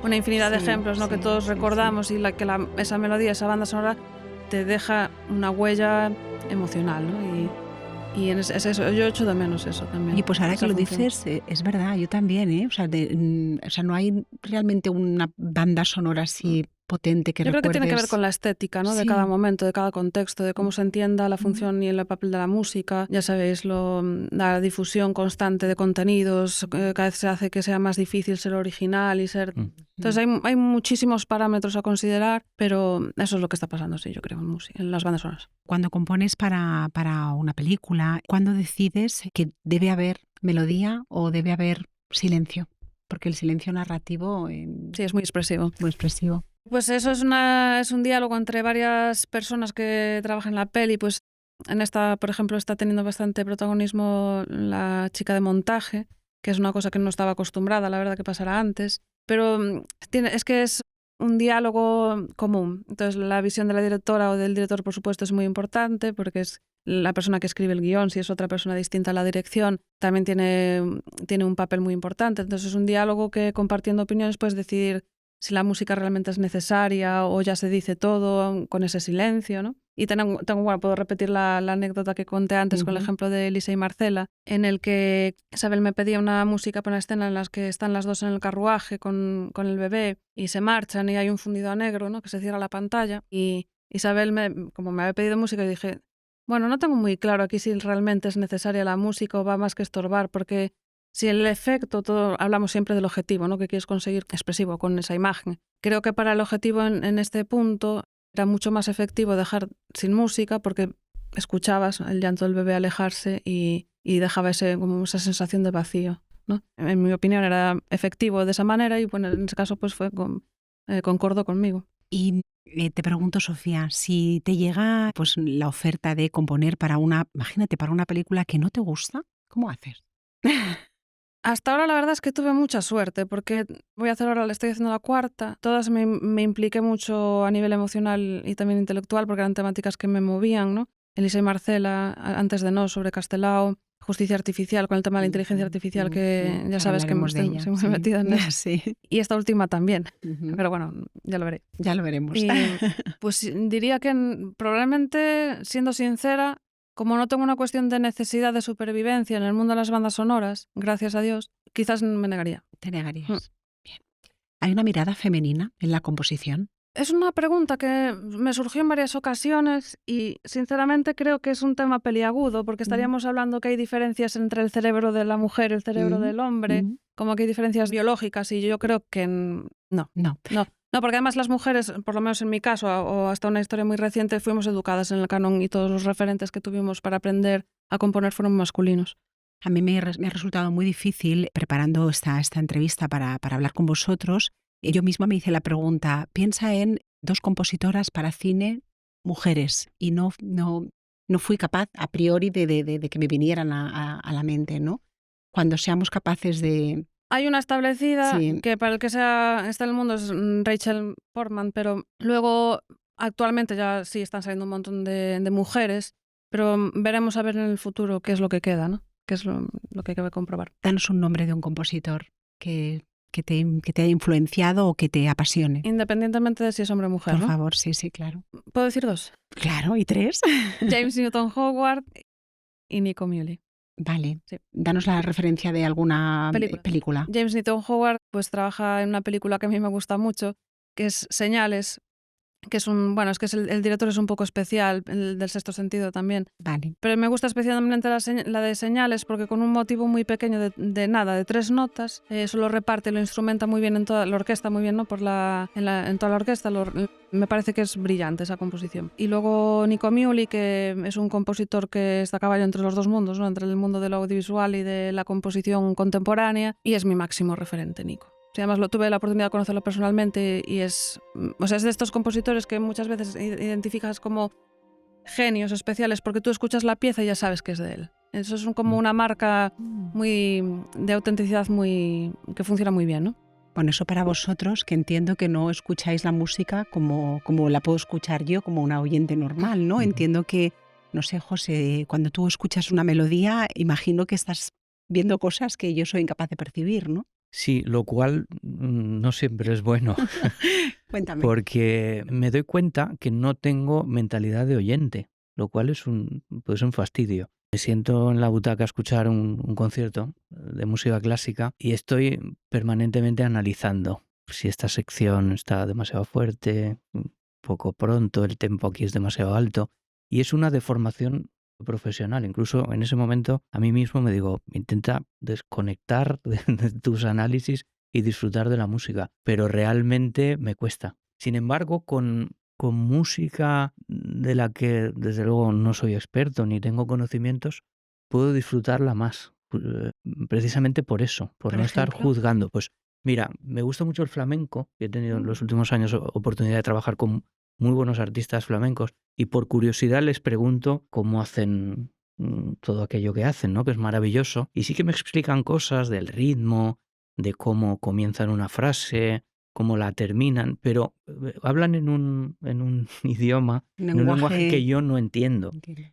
una infinidad de ejemplos, ¿no? Que todos recordamos, y esa melodía, esa banda sonora te deja una huella emocional, ¿no? Y es eso, yo echo de menos eso también. Y pues ahora que lo dices, es verdad, yo también, ¿eh? O sea, no hay realmente una banda sonora así potente que recuerdes. Yo creo que tiene que ver con la estética, ¿no? De cada momento, de cada contexto, de cómo se entienda la función y el papel de la música. Ya sabéis, la difusión constante de contenidos cada vez se hace que sea más difícil ser original y ser... Entonces hay muchísimos parámetros a considerar, pero eso es lo que está pasando, sí, yo creo, en las bandas sonoras. Cuando compones para una película, ¿cuándo decides que debe haber melodía o debe haber silencio? Porque el silencio narrativo... sí, es muy expresivo. Muy expresivo. Pues eso es un diálogo entre varias personas que trabajan en la peli. Pues en esta, por ejemplo, está teniendo bastante protagonismo la chica de montaje, que es una cosa que no estaba acostumbrada, la verdad, que pasara antes. Pero es que es un diálogo común. Entonces la visión de la directora o del director, por supuesto, es muy importante, porque es la persona que escribe el guión. Si es otra persona distinta a la dirección, también tiene un papel muy importante. Entonces es un diálogo que, compartiendo opiniones, puedes decidir si la música realmente es necesaria o ya se dice todo con ese silencio, ¿no? Y bueno, puedo repetir la anécdota que conté antes con el ejemplo de Elisa y Marcela, en el que Isabel me pedía una música para una escena en la que están las dos en el carruaje con el bebé y se marchan y hay un fundido a negro, ¿no? Que se cierra la pantalla. Y Isabel, como me había pedido música, y dije, bueno, no tengo muy claro aquí si realmente es necesaria la música o va más que estorbar, porque si el efecto, hablamos siempre del objetivo, ¿no? Que quieres conseguir expresivo con esa imagen. Creo que para el objetivo en este punto era mucho más efectivo dejar sin música porque escuchabas el llanto del bebé alejarse y dejaba como esa sensación de vacío, ¿no? En mi opinión era efectivo de esa manera y bueno, en ese caso pues concordó conmigo. Y te pregunto, Sofía, si te llega pues la oferta de componer imagínate, para una película que no te gusta, ¿cómo haces? Hasta ahora la verdad es que tuve mucha suerte porque le estoy haciendo la cuarta. Todas me impliqué mucho a nivel emocional y también intelectual porque eran temáticas que me movían, ¿no? Elisa y Marcela, antes de no, sobre Castelao, Justicia Artificial, con el tema de la inteligencia artificial, que ya sabes que estoy muy metida en eso. Sí. Y esta última también, pero bueno, ya lo veré. Ya lo veremos. Y, pues diría que probablemente, siendo sincera, como no tengo una cuestión de necesidad de supervivencia en el mundo de las bandas sonoras, gracias a Dios, quizás me negaría. Te negarías. Bien. ¿Hay una mirada femenina en la composición? Es una pregunta que me surgió en varias ocasiones y sinceramente creo que es un tema peliagudo porque estaríamos hablando que hay diferencias entre el cerebro de la mujer y el cerebro del hombre, como que hay diferencias biológicas y yo creo que no. No, porque además las mujeres, por lo menos en mi caso, o hasta una historia muy reciente, fuimos educadas en el canon y todos los referentes que tuvimos para aprender a componer fueron masculinos. A mí me ha resultado muy difícil preparando esta entrevista para hablar con vosotros. Yo misma me hice la pregunta, piensa en 2 compositoras para cine mujeres y no fui capaz a priori de que me vinieran a la mente, ¿no? Cuando seamos capaces de... Hay una establecida que para el que está en el mundo es Rachel Portman, pero luego actualmente ya sí están saliendo un montón de mujeres, pero veremos a ver en el futuro qué es lo que queda, ¿no? Qué es lo que hay que comprobar. Danos un nombre de un compositor que te haya influenciado o que te apasione. Independientemente de si es hombre o mujer, Por ¿no? favor, sí, claro. ¿Puedo decir 2? Claro, ¿y 3? James Newton Howard y Nico Muhly. Vale, sí. Danos la referencia de alguna película. James Newton Howard pues trabaja en una película que a mí me gusta mucho, que es Señales, que es el director es un poco especial, el del Sexto Sentido también. Vale. Pero me gusta especialmente la de Señales porque con un motivo muy pequeño de 3 notas, eso lo reparte, lo instrumenta muy bien en toda la orquesta, muy bien, ¿no? En toda la orquesta, me parece que es brillante esa composición. Y luego Nico Muhly, que es un compositor que está a caballo entre los dos mundos, ¿no? Entre el mundo del audiovisual y de la composición contemporánea, y es mi máximo referente, Nico. Además, tuve la oportunidad de conocerlo personalmente y es de estos compositores que muchas veces identificas como genios especiales porque tú escuchas la pieza y ya sabes que es de él. Eso es como una marca muy de autenticidad que funciona muy bien, ¿no? Bueno, eso para vosotros, que entiendo que no escucháis la música como la puedo escuchar yo, como una oyente normal, ¿no? Entiendo que, no sé, José, cuando tú escuchas una melodía, imagino que estás viendo cosas que yo soy incapaz de percibir, ¿no? Sí, lo cual no siempre es bueno. Cuéntame. Porque me doy cuenta que no tengo mentalidad de oyente, lo cual puede ser un fastidio. Me siento en la butaca a escuchar un concierto de música clásica y estoy permanentemente analizando si esta sección está demasiado fuerte, un poco pronto, el tempo aquí es demasiado alto. Y es una deformación profesional. Incluso en ese momento a mí mismo me digo, intenta desconectar de tus análisis y disfrutar de la música, pero realmente me cuesta. Sin embargo, con música de la que desde luego no soy experto ni tengo conocimientos, puedo disfrutarla más, precisamente por eso, por no estar juzgando. Pues mira, me gusta mucho el flamenco, he tenido en los últimos años oportunidad de trabajar con muy buenos artistas flamencos y por curiosidad les pregunto cómo hacen todo aquello que hacen, ¿no? Que es maravilloso. Y sí que me explican cosas del ritmo, de cómo comienzan una frase, cómo la terminan, pero hablan en un idioma, en un lenguaje que yo no entiendo.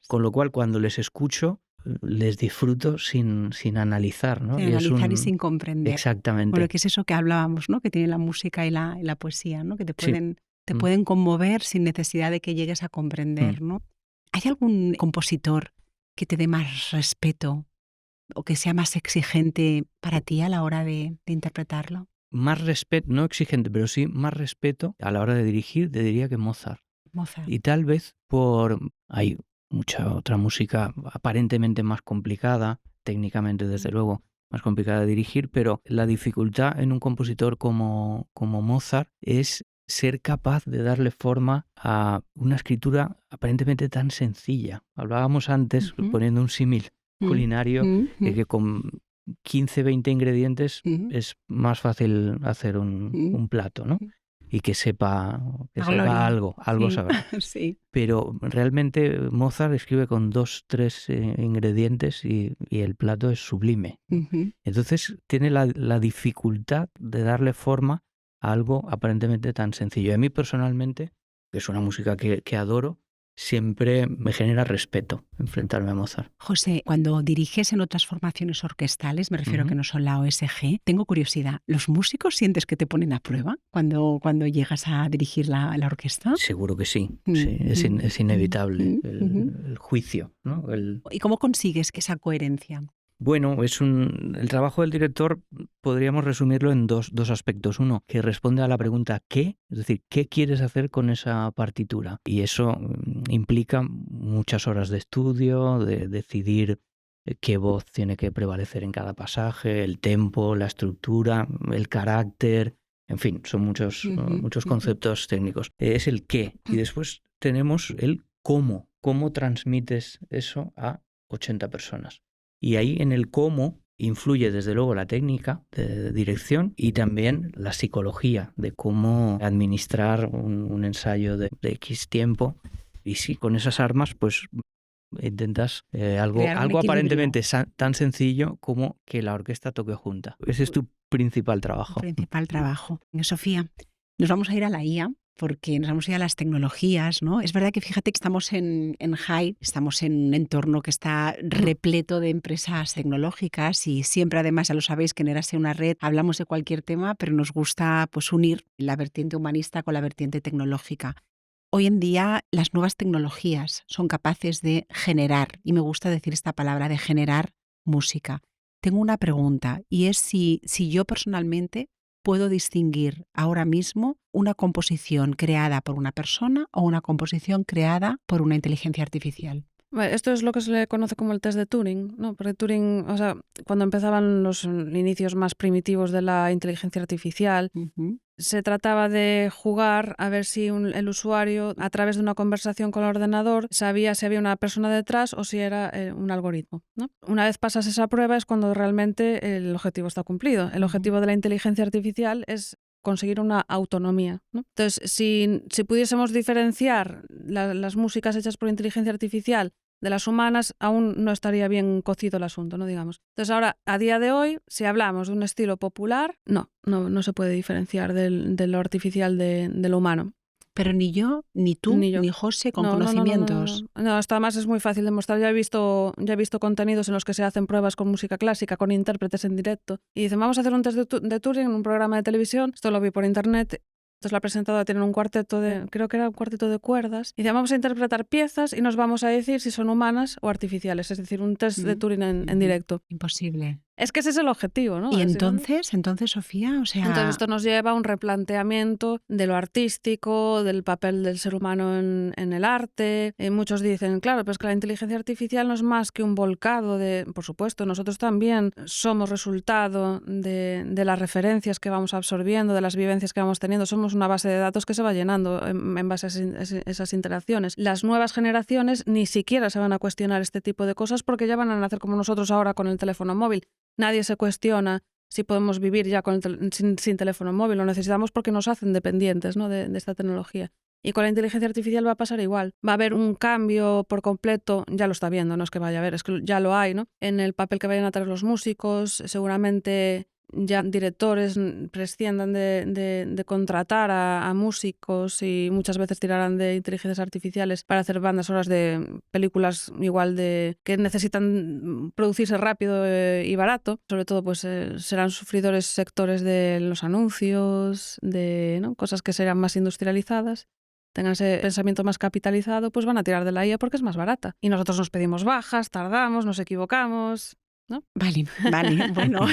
Con lo cual, cuando les escucho, les disfruto sin analizar, ¿no? Sin analizar y sin comprender. Exactamente. Bueno, que es eso que hablábamos, ¿no? Que tiene la música y la poesía, ¿no? Que te Sí. pueden conmover sin necesidad de que llegues a comprender, ¿no? ¿Hay algún compositor que te dé más respeto o que sea más exigente para ti a la hora de interpretarlo? Más respeto, no exigente, pero sí más respeto a la hora de dirigir, te diría que Mozart. Mozart. Y tal vez hay mucha otra música aparentemente más complicada, técnicamente desde luego más complicada de dirigir, pero la dificultad en un compositor como Mozart es ser capaz de darle forma a una escritura aparentemente tan sencilla. Hablábamos antes, poniendo un símil culinario, de que con 15, 20 ingredientes es más fácil hacer un plato, ¿no? Y que sepa algo sí. Saber. Sí. Pero realmente Mozart escribe con 2, 3 ingredientes y el plato es sublime. Entonces tiene la dificultad de darle forma a algo aparentemente tan sencillo. Y a mí personalmente, que es una música que adoro, siempre me genera respeto enfrentarme a Mozart. José, cuando diriges en otras formaciones orquestales, me refiero que no son la OSG, tengo curiosidad, ¿los músicos sientes que te ponen a prueba cuando llegas a dirigir la orquesta? Seguro que sí, sí, es inevitable el juicio, ¿no? ¿Y cómo consigues esa coherencia? Bueno, el trabajo del director podríamos resumirlo en dos aspectos. Uno, que responde a la pregunta ¿qué? Es decir, ¿qué quieres hacer con esa partitura? Y eso implica muchas horas de estudio, de decidir qué voz tiene que prevalecer en cada pasaje, el tempo, la estructura, el carácter, en fin, son muchos conceptos técnicos. Es el qué. Y después tenemos el cómo. ¿Cómo transmites eso a 80 personas? Y ahí en el cómo influye desde luego la técnica de dirección y también la psicología de cómo administrar un ensayo de X tiempo. Y sí, con esas armas pues intentas algo aparentemente tan sencillo como que la orquesta toque junta. Ese es tu principal trabajo. Principal trabajo. Sofía, nos vamos a ir a la IA. Porque nos vamos a ir a las tecnologías, ¿no? Es verdad que fíjate que estamos en HYDE, estamos en un entorno que está repleto de empresas tecnológicas y siempre, además, ya lo sabéis, que en Érase una red hablamos de cualquier tema, pero nos gusta pues unir la vertiente humanista con la vertiente tecnológica. Hoy en día las nuevas tecnologías son capaces de generar, y me gusta decir esta palabra, de generar música. Tengo una pregunta y es si yo personalmente puedo distinguir ahora mismo una composición creada por una persona o una composición creada por una inteligencia artificial. Esto es lo que se le conoce como el test de Turing, ¿no? Porque Turing, o sea, cuando empezaban los inicios más primitivos de la inteligencia artificial, se trataba de jugar a ver si el usuario, a través de una conversación con el ordenador, sabía si había una persona detrás o si era un algoritmo, ¿no? Una vez pasas esa prueba es cuando realmente el objetivo está cumplido. El objetivo de la inteligencia artificial es conseguir una autonomía, ¿no? Entonces, si pudiésemos diferenciar las músicas hechas por inteligencia artificial de las humanas, aún no estaría bien cocido el asunto, ¿no? Digamos. Entonces ahora, a día de hoy, si hablamos de un estilo popular, no se puede diferenciar de lo artificial de lo humano. Pero ni yo, ni tú, ni José, con conocimientos. No, esto además es muy fácil de mostrar. Ya he visto contenidos en los que se hacen pruebas con música clásica, con intérpretes en directo. Y dicen, vamos a hacer un test de Turing en un programa de televisión. Esto lo vi por internet. Entonces la presentadora tiene un cuarteto creo que era un cuarteto de cuerdas. Y dice, vamos a interpretar piezas y nos vamos a decir si son humanas o artificiales. Es decir, un test de Turing en directo. Imposible. Es que ese es el objetivo, ¿no? Y entonces, Sofía, o sea... Entonces esto nos lleva a un replanteamiento de lo artístico, del papel del ser humano en el arte. Muchos dicen, claro, pero es que la inteligencia artificial no es más que un volcado de... Por supuesto, nosotros también somos resultado de las referencias que vamos absorbiendo, de las vivencias que vamos teniendo. Somos una base de datos que se va llenando en base a esas interacciones. Las nuevas generaciones ni siquiera se van a cuestionar este tipo de cosas porque ya van a nacer como nosotros ahora con el teléfono móvil. Nadie se cuestiona si podemos vivir ya sin teléfono móvil. Lo necesitamos porque nos hacen dependientes, ¿no? de esta tecnología. Y con la inteligencia artificial va a pasar igual. Va a haber un cambio por completo, ya lo está viendo, no es que vaya a haber, es que ya lo hay, ¿no? En el papel que vayan a tener los músicos, seguramente ya directores prescindan de contratar a músicos y muchas veces tirarán de inteligencias artificiales para hacer bandas sonoras de películas igual de que necesitan producirse rápido y barato. Sobre todo pues serán sufridores sectores de los anuncios, de cosas que serán más industrializadas, tengan ese pensamiento más capitalizado, pues van a tirar de la IA porque es más barata. Y nosotros nos pedimos bajas, tardamos, nos equivocamos, ¿no? Vale, bueno.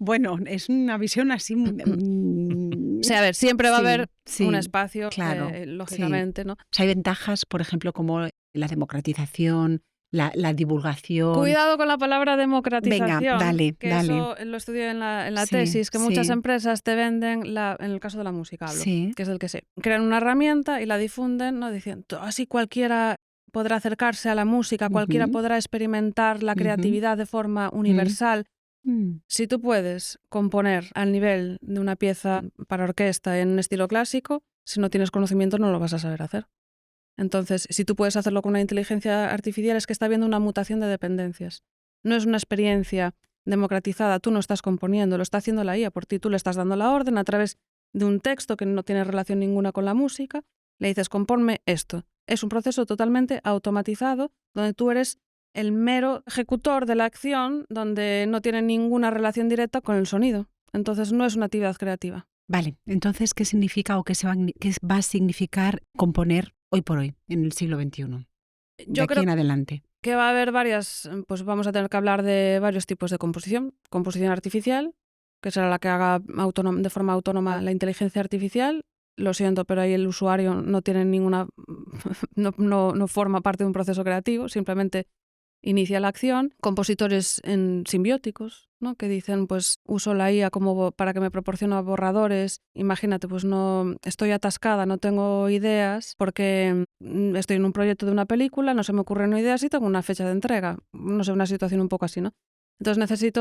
Bueno, es una visión así. O sea, a ver, siempre va a haber un espacio, claro, lógicamente, ¿no? O sea, hay ventajas, por ejemplo, como la democratización, la divulgación. Cuidado con la palabra democratización. Venga, dale. Eso lo estudié en la tesis, que muchas empresas te venden, en el caso de la música hablo, que es del que sé. Crean una herramienta y la difunden, ¿no? Diciendo, así cualquiera podrá acercarse a la música, cualquiera podrá experimentar la creatividad de forma universal. Si tú puedes componer al nivel de una pieza para orquesta en un estilo clásico, si no tienes conocimiento no lo vas a saber hacer. Entonces, si tú puedes hacerlo con una inteligencia artificial, es que está habiendo una mutación de dependencias. No es una experiencia democratizada, tú no estás componiendo, lo está haciendo la IA por ti, tú le estás dando la orden a través de un texto que no tiene relación ninguna con la música, le dices, compónme esto. Es un proceso totalmente automatizado, donde tú eres el mero ejecutor de la acción, donde no tiene ninguna relación directa con el sonido. Entonces no es una actividad creativa. Vale, entonces, ¿qué significa o qué va a significar componer hoy por hoy, en el siglo XXI? Yo creo en adelante. Que va a haber pues vamos a tener que hablar de varios tipos de composición. Composición artificial, que será la que haga de forma autónoma la inteligencia artificial. Lo siento, pero ahí el usuario no tiene ninguna, no forma parte de un proceso creativo, simplemente inicia la acción. Compositores simbióticos, ¿no? Que dicen, pues uso la IA como para que me proporcione borradores. Imagínate, pues no estoy atascada, no tengo ideas porque estoy en un proyecto de una película, no se me ocurren ideas y tengo una fecha de entrega. No sé, una situación un poco así, ¿no? Entonces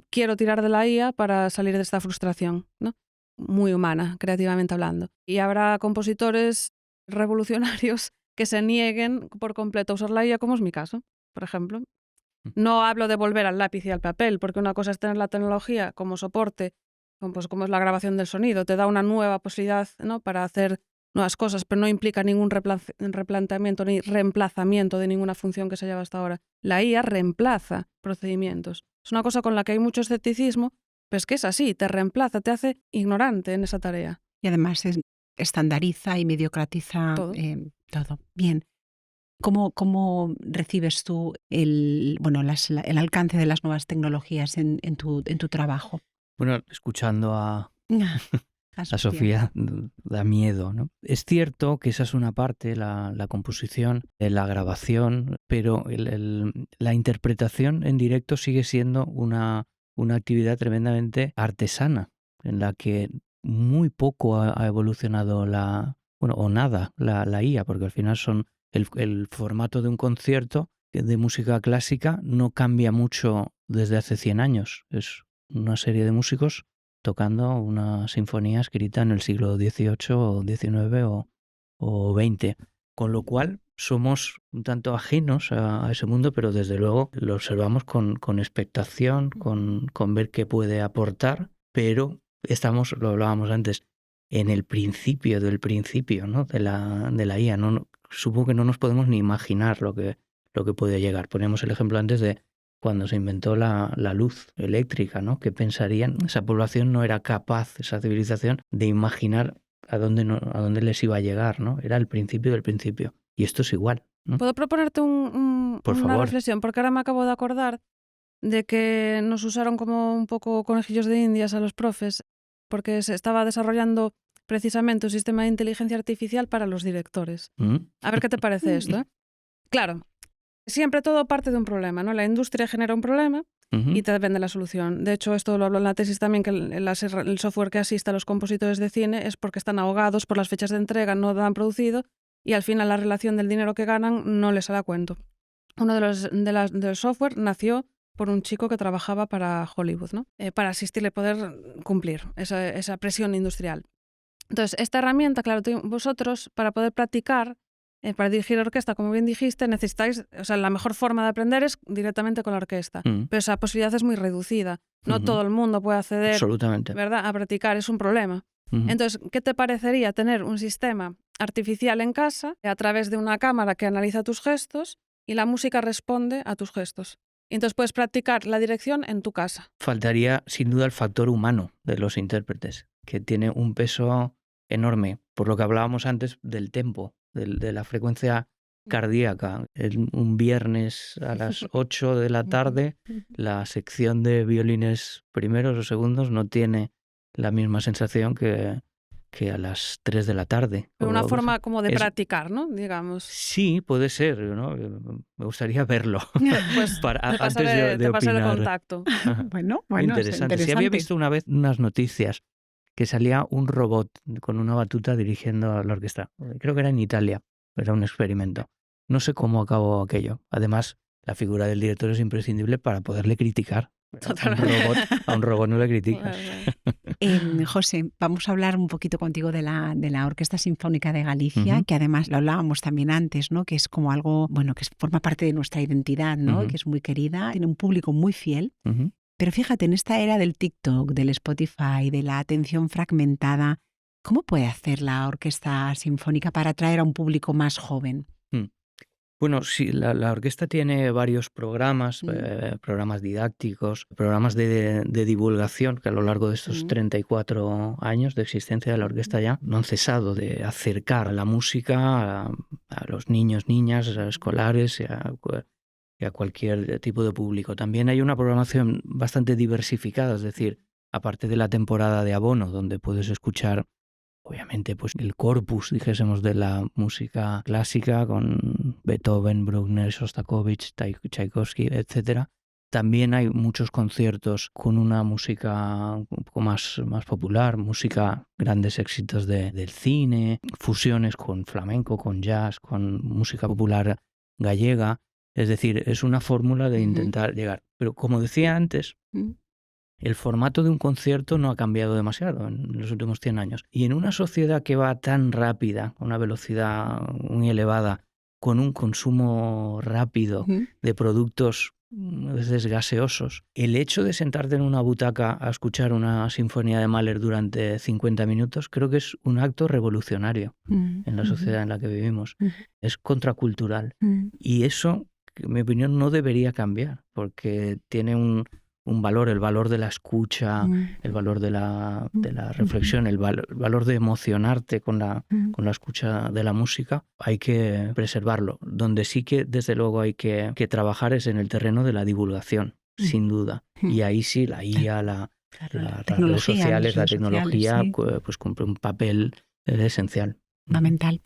quiero tirar de la IA para salir de esta frustración, ¿no? Muy humana, creativamente hablando. Y habrá compositores revolucionarios que se nieguen por completo a usar la IA, como es mi caso, por ejemplo. No hablo de volver al lápiz y al papel, porque una cosa es tener la tecnología como soporte, pues como es la grabación del sonido, te da una nueva posibilidad, ¿no? Para hacer nuevas cosas, pero no implica ningún replanteamiento ni reemplazamiento de ninguna función que se lleva hasta ahora. La IA reemplaza procedimientos. Es una cosa con la que hay mucho escepticismo, pero es que es así, te reemplaza, te hace ignorante en esa tarea. Y además estandariza y mediocratiza todo. Bien. ¿Cómo recibes tú el alcance de las nuevas tecnologías en tu trabajo? Bueno, escuchando a Sofía da miedo, ¿no? Es cierto que esa es una parte, la composición, la grabación, pero la interpretación en directo sigue siendo una actividad tremendamente artesana, en la que muy poco ha evolucionado o nada la IA, porque al final son el formato de un concierto de música clásica no cambia mucho desde hace 100 años. Es una serie de músicos tocando una sinfonía escrita en el siglo XVIII o XIX o XX. Con lo cual somos un tanto ajenos a ese mundo, pero desde luego lo observamos con expectación, con ver qué puede aportar, pero lo hablábamos antes, en el principio del principio, ¿no? de la IA. Supongo que no nos podemos ni imaginar lo que puede llegar. Ponemos el ejemplo antes de cuando se inventó la luz eléctrica, ¿no? ¿Qué pensarían? Esa población no era capaz, esa civilización, de imaginar a dónde les iba a llegar, ¿no? Era el principio del principio. Y esto es igual, ¿no? ¿Puedo proponerte una reflexión? Porque ahora me acabo de acordar de que nos usaron como un poco conejillos de indias a los profes, porque se estaba desarrollando precisamente un sistema de inteligencia artificial para los directores. A ver qué te parece esto, ¿eh? Claro, siempre todo parte de un problema, ¿no? La industria genera un problema y te vende la solución. De hecho, esto lo hablo en la tesis también, que el software que asiste a los compositores de cine es porque están ahogados por las fechas de entrega, no han producido y al final la relación del dinero que ganan no les sale a cuento. Uno del software nació por un chico que trabajaba para Hollywood, ¿no? Para asistirle a poder cumplir esa presión industrial. Entonces, esta herramienta, claro, vosotros, para poder practicar, Para dirigir la orquesta, como bien dijiste, necesitáis, o sea, la mejor forma de aprender es directamente con la orquesta, pero esa posibilidad es muy reducida. No todo el mundo puede acceder, absolutamente, ¿verdad?, a practicar, es un problema. Entonces, ¿qué te parecería tener un sistema artificial en casa a través de una cámara que analiza tus gestos y la música responde a tus gestos? Y entonces puedes practicar la dirección en tu casa. Faltaría sin duda el factor humano de los intérpretes, que tiene un peso enorme, por lo que hablábamos antes del tempo, de la frecuencia cardíaca. Un viernes a las 8 de la tarde, la sección de violines primeros o segundos no tiene la misma sensación que a las 3 de la tarde. Pero una forma como de practicar, ¿no? Digamos. Sí, puede ser, ¿no? Me gustaría verlo. Pues antes de pasaré opinar. el contacto. Bueno, interesante. Sí, había visto una vez unas noticias que salía un robot con una batuta dirigiendo la orquesta. Creo que era en Italia, era un experimento. No sé cómo acabó aquello. Además, la figura del director es imprescindible para poderle criticar. A un robot no le criticas. José, vamos a hablar un poquito contigo de la Orquesta Sinfónica de Galicia, que además lo hablábamos también antes, ¿no? Que es como algo, bueno, que forma parte de nuestra identidad, ¿no? Que es muy querida, tiene un público muy fiel. Pero fíjate, en esta era del TikTok, del Spotify, de la atención fragmentada, ¿cómo puede hacer la Orquesta Sinfónica para atraer a un público más joven? Bueno, sí, la orquesta tiene varios programas, programas didácticos, programas de divulgación que a lo largo de estos 34 años de existencia de la orquesta ya no han cesado de acercar la música a los niños, niñas, a escolares y a cualquier tipo de público. También hay una programación bastante diversificada, es decir, aparte de la temporada de abono, donde puedes escuchar obviamente pues el corpus, dijésemos, de la música clásica con Beethoven, Bruckner, Shostakovich, Tchaikovsky, etc. También hay muchos conciertos con una música un poco más popular, grandes éxitos del cine, fusiones con flamenco, con jazz, con música popular gallega. Es decir, es una fórmula de intentar llegar. Pero como decía antes, el formato de un concierto no ha cambiado demasiado en los últimos 100 años. Y en una sociedad que va tan rápida, con una velocidad muy elevada, con un consumo rápido de productos a veces gaseosos, el hecho de sentarte en una butaca a escuchar una sinfonía de Mahler durante 50 minutos creo que es un acto revolucionario en la sociedad en la que vivimos. Es contracultural. Y eso, en mi opinión, no debería cambiar, porque tiene un valor, el valor de la escucha, el valor de la reflexión, el valor de emocionarte con la escucha de la música, hay que preservarlo. Donde sí que desde luego hay que trabajar es en el terreno de la divulgación, sin duda. Y ahí sí, la IA, las redes sociales, la tecnología, pues cumple un papel esencial. Fundamental.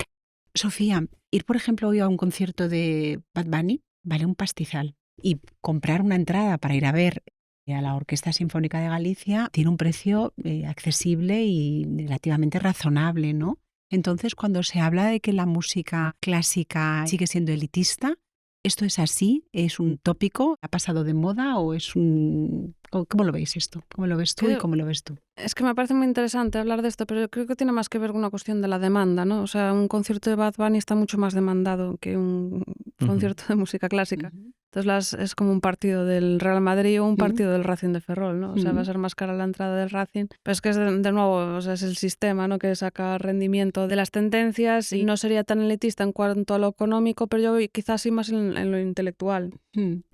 Sofía, ir por ejemplo hoy a un concierto de Bad Bunny vale un pastizal. Y comprar una entrada para ir a ver a la Orquesta Sinfónica de Galicia tiene un precio accesible y relativamente razonable, ¿no? Entonces, cuando se habla de que la música clásica sigue siendo elitista, ¿esto es así? ¿Es un tópico? ¿Ha pasado de moda o es un...? ¿Cómo lo veis esto? ¿Cómo lo ves tú y cómo lo ves tú? Es que me parece muy interesante hablar de esto, pero creo que tiene más que ver con una cuestión de la demanda, ¿no? O sea, un concierto de Bad Bunny está mucho más demandado que un concierto de música clásica. Entonces es como un partido del Real Madrid o un partido del Racing de Ferrol, ¿no? O sea, va a ser más cara la entrada del Racing. Pero es que es de nuevo, o sea, es el sistema, ¿no? Que saca rendimiento de las tendencias y no sería tan elitista en cuanto a lo económico, pero yo quizás sí más en lo intelectual.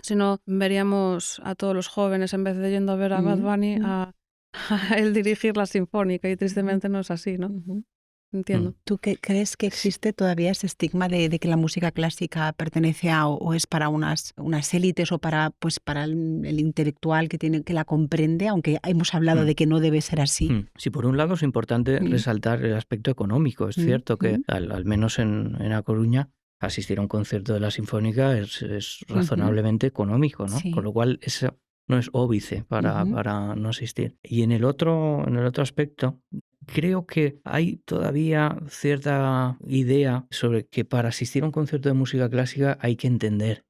Si no, veríamos a todos los jóvenes, en vez de yendo a ver a Bad Bunny, a él dirigir la sinfónica, y tristemente no es así, ¿no? Entiendo. ¿Tú crees que existe todavía ese estigma de que la música clásica pertenece a o es para unas élites o para el intelectual que la comprende, aunque hemos hablado de que no debe ser así? Sí, por un lado es importante resaltar el aspecto económico. Es cierto que al menos en A Coruña asistir a un concierto de la Sinfónica es razonablemente económico, ¿no? Sí. Con lo cual eso no es óbice para no asistir. Y en el otro aspecto, creo que hay todavía cierta idea sobre que para asistir a un concierto de música clásica hay que entender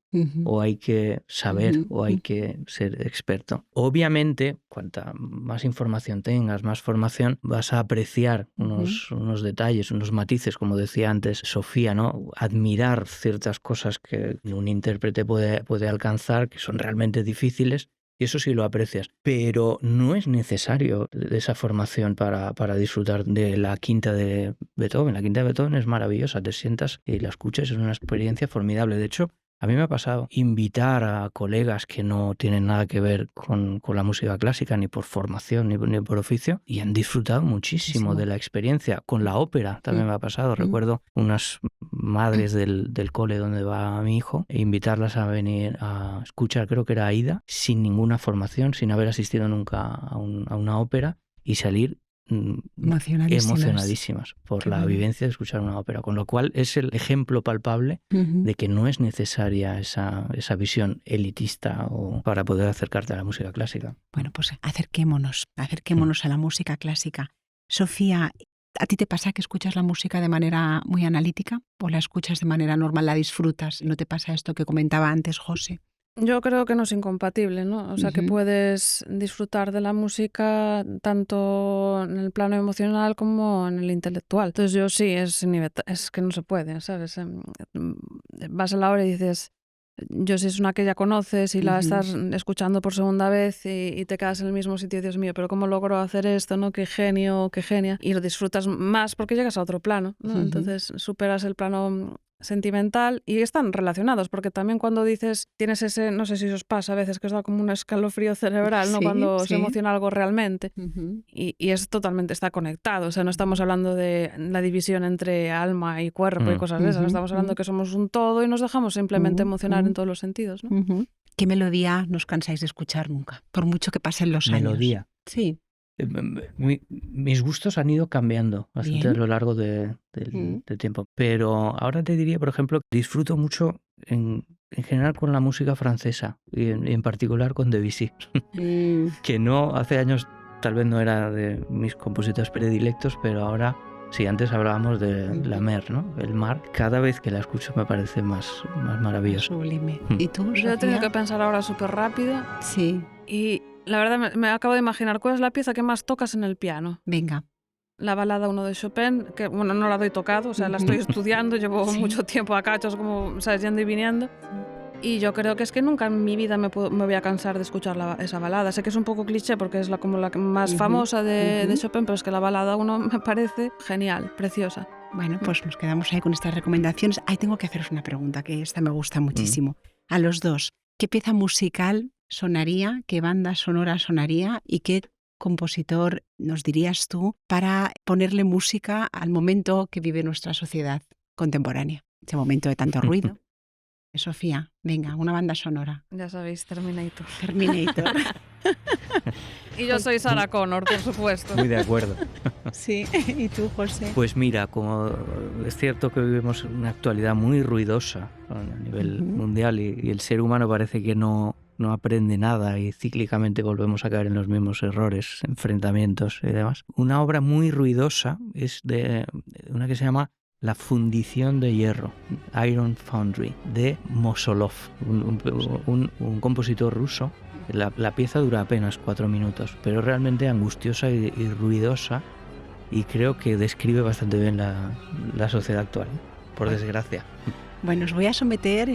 o hay que saber o hay que ser experto. Obviamente, cuanta más información tengas, más formación, vas a apreciar unos detalles, unos matices, como decía antes Sofía, ¿no? Admirar ciertas cosas que un intérprete puede alcanzar, que son realmente difíciles, y eso sí lo aprecias. Pero no es necesario esa formación para disfrutar de la quinta de Beethoven. La quinta de Beethoven es maravillosa, te sientas y la escuchas, es una experiencia formidable. De hecho, a mí me ha pasado invitar a colegas que no tienen nada que ver con la música clásica, ni por formación, ni por oficio, y han disfrutado muchísimo de la experiencia. Con la ópera también me ha pasado. Recuerdo unas madres del cole donde va mi hijo, e invitarlas a venir a escuchar, creo que era Aida, sin ninguna formación, sin haber asistido nunca a una ópera, y salir emocionadísimas por la vivencia de escuchar una ópera, con lo cual es el ejemplo palpable de que no es necesaria esa visión elitista o para poder acercarte a la música clásica. Bueno, pues acerquémonos a la música clásica. Sofía, ¿a ti te pasa que escuchas la música de manera muy analítica o la escuchas de manera normal, la disfrutas? ¿No te pasa esto que comentaba antes José? Yo creo que no es incompatible, ¿no? O sea, que puedes disfrutar de la música tanto en el plano emocional como en el intelectual. Entonces yo sí, es que no se puede, ¿sabes? Vas a la hora y dices, yo si es una que ya conoces y la estás escuchando por segunda vez y te quedas en el mismo sitio, Dios mío, pero ¿cómo logro hacer esto, no? Qué genio, qué genia. Y lo disfrutas más porque llegas a otro plano, ¿no? Entonces superas el plano sentimental y están relacionados, porque también cuando dices, tienes ese, no sé si os pasa a veces, que os da como un escalofrío cerebral, ¿no? Cuando se emociona algo realmente, y es totalmente, está conectado, o sea, no estamos hablando de la división entre alma y cuerpo y cosas de esas, estamos hablando que somos un todo y nos dejamos simplemente emocionar en todos los sentidos, ¿no? ¿Qué melodía no os cansáis de escuchar nunca? Por mucho que pasen los años. Melodía. Sí. Mis gustos han ido cambiando bastante a lo largo del tiempo, pero ahora te diría, por ejemplo, disfruto mucho en general con la música francesa y en particular con Debussy, que no hace años tal vez no era de mis compositores predilectos, pero ahora sí, antes hablábamos de la mer, ¿no? El mar, cada vez que la escucho me parece más maravilloso. Sublime. ¿Y tú, Sofía? Yo he tenido que pensar ahora súper rápido. Sí. Y la verdad me acabo de imaginar cuál es la pieza que más tocas en el piano. Venga. La balada 1 de Chopin, que bueno, no la doy tocado, o sea, la estoy estudiando, llevo mucho tiempo a cachos, como, sabes, yendo y viniendo. Y yo creo que es que nunca en mi vida me voy a cansar de escuchar esa balada. Sé que es un poco cliché porque es como la más famosa de Chopin, pero es que la balada 1 me parece genial, preciosa. Bueno, pues nos quedamos ahí con estas recomendaciones. Ahí tengo que haceros una pregunta, que esta me gusta muchísimo. A los dos, ¿qué pieza musical sonaría, qué banda sonora sonaría y qué compositor nos dirías tú para ponerle música al momento que vive nuestra sociedad contemporánea? Ese momento de tanto ruido. Sofía, venga, una banda sonora. Ya sabéis, Terminator. Terminator. Y yo soy Sarah Connor, por supuesto. Muy de acuerdo. Sí, ¿y tú, José? Pues mira, como es cierto que vivimos una actualidad muy ruidosa a nivel mundial y el ser humano parece que no aprende nada y cíclicamente volvemos a caer en los mismos errores, enfrentamientos y demás. Una obra muy ruidosa es de una que se llama La fundición de hierro, Iron Foundry, de Mosolov, un compositor ruso. La pieza dura apenas 4 minutos, pero realmente angustiosa y ruidosa, y creo que describe bastante bien la sociedad actual, por desgracia. Bueno, os voy a someter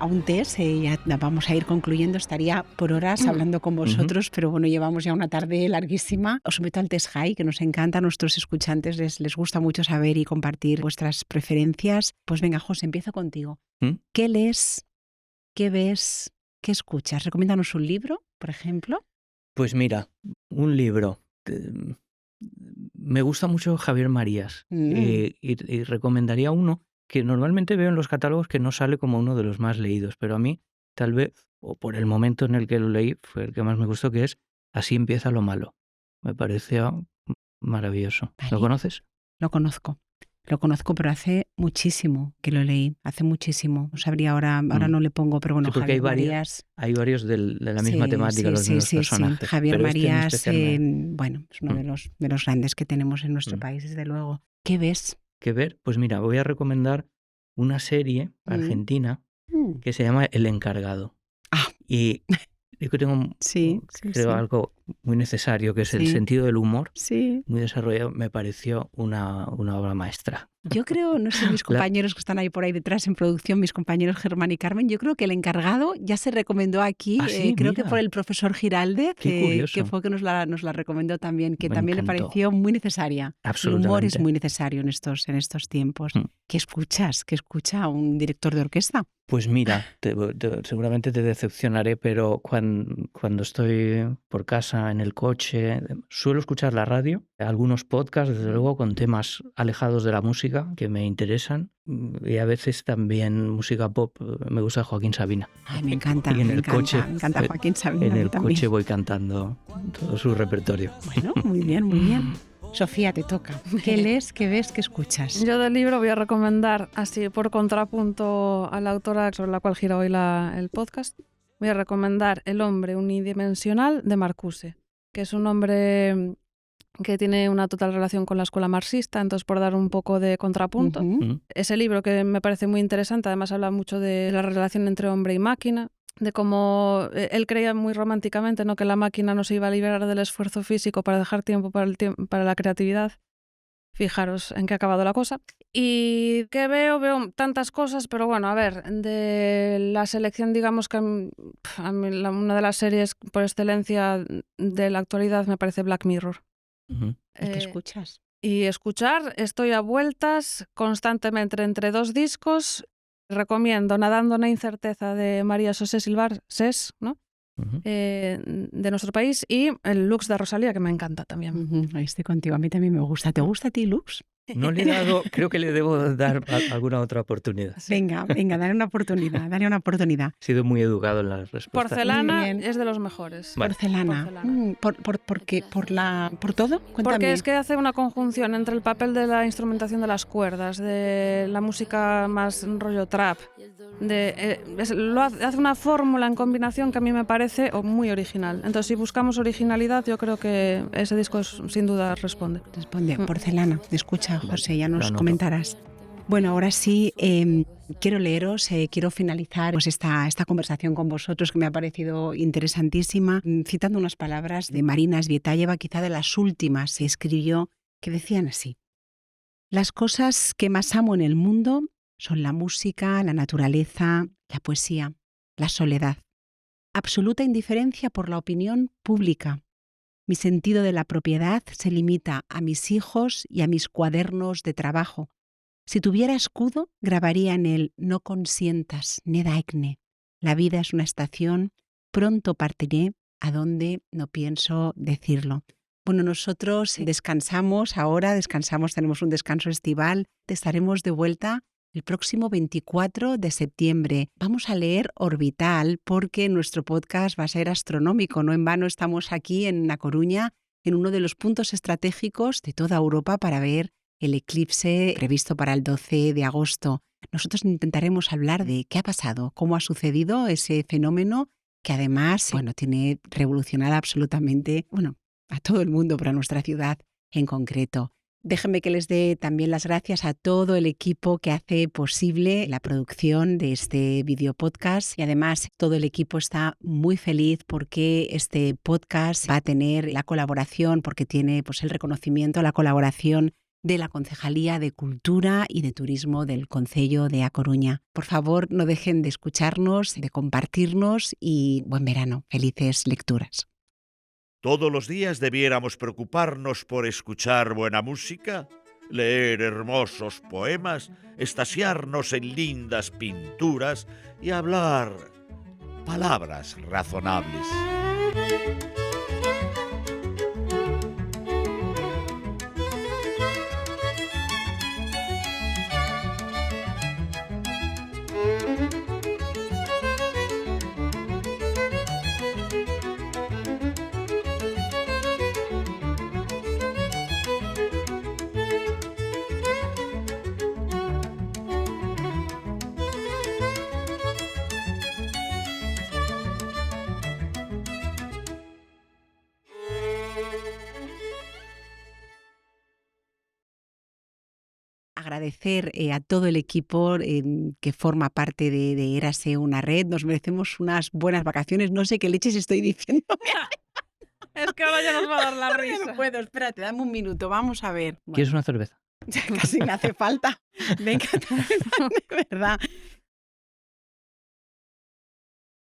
a un test, ya vamos a ir concluyendo, estaría por horas hablando con vosotros, pero bueno, llevamos ya una tarde larguísima. Os someto al test High, que nos encanta, a nuestros escuchantes les gusta mucho saber y compartir vuestras preferencias. Pues venga, José, empiezo contigo. ¿Qué lees? ¿Qué ves? ¿Qué escuchas? Recomiéndanos un libro, por ejemplo. Pues mira, un libro. Me gusta mucho Javier Marías y recomendaría uno que normalmente veo en los catálogos que no sale como uno de los más leídos, pero a mí tal vez, o por el momento en el que lo leí, fue el que más me gustó, que es Así empieza lo malo. Me pareció maravilloso. Vale. ¿Lo conoces? Lo conozco, pero hace muchísimo que lo leí, hace muchísimo. No sabría ahora no le pongo, pero bueno, sí, Javier Marías... Hay varios de la misma temática, los mismos personajes. Sí. Javier Marías, bueno, es uno de los grandes que tenemos en nuestro país, desde luego. ¿Qué ves? ¿Qué ver? Pues mira, voy a recomendar una serie argentina que se llama El Encargado. Y yo tengo creo algo muy necesario, que es el Sí. sentido del humor, Sí. muy desarrollado, me pareció una obra maestra. Yo creo, no sé, mis compañeros que están ahí por ahí detrás en producción, mis compañeros Germán y Carmen, yo creo que el encargado ya se recomendó aquí, Ah, sí, creo mira. que por el profesor Giraldez, Qué curioso. que fue que nos la recomendó también, que Me también le encantó. pareció muy necesaria. El humor es Absolutamente. muy necesario en estos tiempos. Mm. ¿Qué escuchas? ¿Qué escucha un director de orquesta? Pues mira, seguramente te decepcionaré, pero cuando estoy por casa, en el coche, suelo escuchar la radio, algunos podcasts, desde luego, con temas alejados de la música que me interesan, y a veces también música pop. Me gusta Joaquín Sabina. Ay, me encanta, Y en me el encanta, coche, me encanta Joaquín Sabina. En a mí el también. coche voy cantando todo su repertorio. Bueno, muy bien, muy bien. Sofía, te toca. ¿Qué lees, qué ves, qué escuchas? Yo del libro voy a recomendar, así por contrapunto a la autora sobre la cual gira hoy el podcast, voy a recomendar El hombre unidimensional de Marcuse, que es un hombre que tiene una total relación con la escuela marxista, entonces por dar un poco de contrapunto. Ujú. Ese libro que me parece muy interesante, además habla mucho de la relación entre hombre y máquina, de cómo él creía muy románticamente, ¿no?, que la máquina no se iba a liberar del esfuerzo físico para dejar tiempo para la creatividad. Fijaros en qué ha acabado la cosa. ¿Y qué veo? Veo tantas cosas, pero bueno, a ver, de la selección, digamos que a mí una de las series por excelencia de la actualidad me parece Black Mirror. Ujú. ¿Y qué escuchas? Y escuchar, estoy a vueltas constantemente entre dos discos. Recomiendo Nadando en la incerteza de María José Silvar Sés, ¿no? Ujú. De nuestro país, y el Lux de Rosalía, que me encanta también. Ujú, ahí estoy contigo, a mí también me gusta. ¿Te gusta a ti, Lux? No le he dado, creo que le debo dar alguna otra oportunidad. Venga, dale una oportunidad, dale una oportunidad. He sido muy educado en las respuestas. Porcelana Muy bien. es de los mejores. Vale. Porcelana. ¿Por qué? ¿Por todo? Cuéntame. Porque es que hace una conjunción entre el papel de la instrumentación de las cuerdas, de la música más rollo trap, hace una fórmula en combinación que a mí me parece muy original. Entonces, si buscamos originalidad, yo creo que ese disco sin duda responde. Responde, Porcelana. Escucha, José, ya lo nos anoto. comentarás. Bueno, ahora sí, quiero leeros, quiero finalizar pues, esta conversación con vosotros que me ha parecido interesantísima, citando unas palabras de Marina Svietayeva, quizá de las últimas que escribió, que decían así: las cosas que más amo en el mundo son la música, la naturaleza, la poesía, la soledad. Absoluta indiferencia por la opinión pública. Mi sentido de la propiedad se limita a mis hijos y a mis cuadernos de trabajo. Si tuviera escudo, grabaría en él: no consientas, ned aegne. La vida es una estación, pronto partiré a donde no pienso decirlo. Bueno, nosotros descansamos, tenemos un descanso estival, estaremos de vuelta el próximo 24 de septiembre. Vamos a leer Orbital porque nuestro podcast va a ser astronómico. No en vano estamos aquí en A Coruña, en uno de los puntos estratégicos de toda Europa para ver el eclipse previsto para el 12 de agosto. Nosotros intentaremos hablar de qué ha pasado, cómo ha sucedido ese fenómeno que además, tiene revolucionada absolutamente, a todo el mundo, pero a nuestra ciudad en concreto. Déjenme que les dé también las gracias a todo el equipo que hace posible la producción de este video podcast, y además todo el equipo está muy feliz porque este podcast va a tener la colaboración, porque tiene pues el reconocimiento, la colaboración de la Concejalía de Cultura y de Turismo del Concello de A Coruña. Por favor, no dejen de escucharnos, de compartirnos, y buen verano. Felices lecturas. ¿Todos los días debiéramos preocuparnos por escuchar buena música, leer hermosos poemas, extasiarnos en lindas pinturas y hablar palabras razonables? Agradecer a todo el equipo que forma parte de Érase una red. Nos merecemos unas buenas vacaciones. No sé qué leches estoy diciendo. Es que ahora ya nos va a dar la Ahora ya risa. no puedo, espérate, dame un minuto, vamos a ver. ¿Quieres una cerveza? Ya casi me hace falta. Venga, de verdad.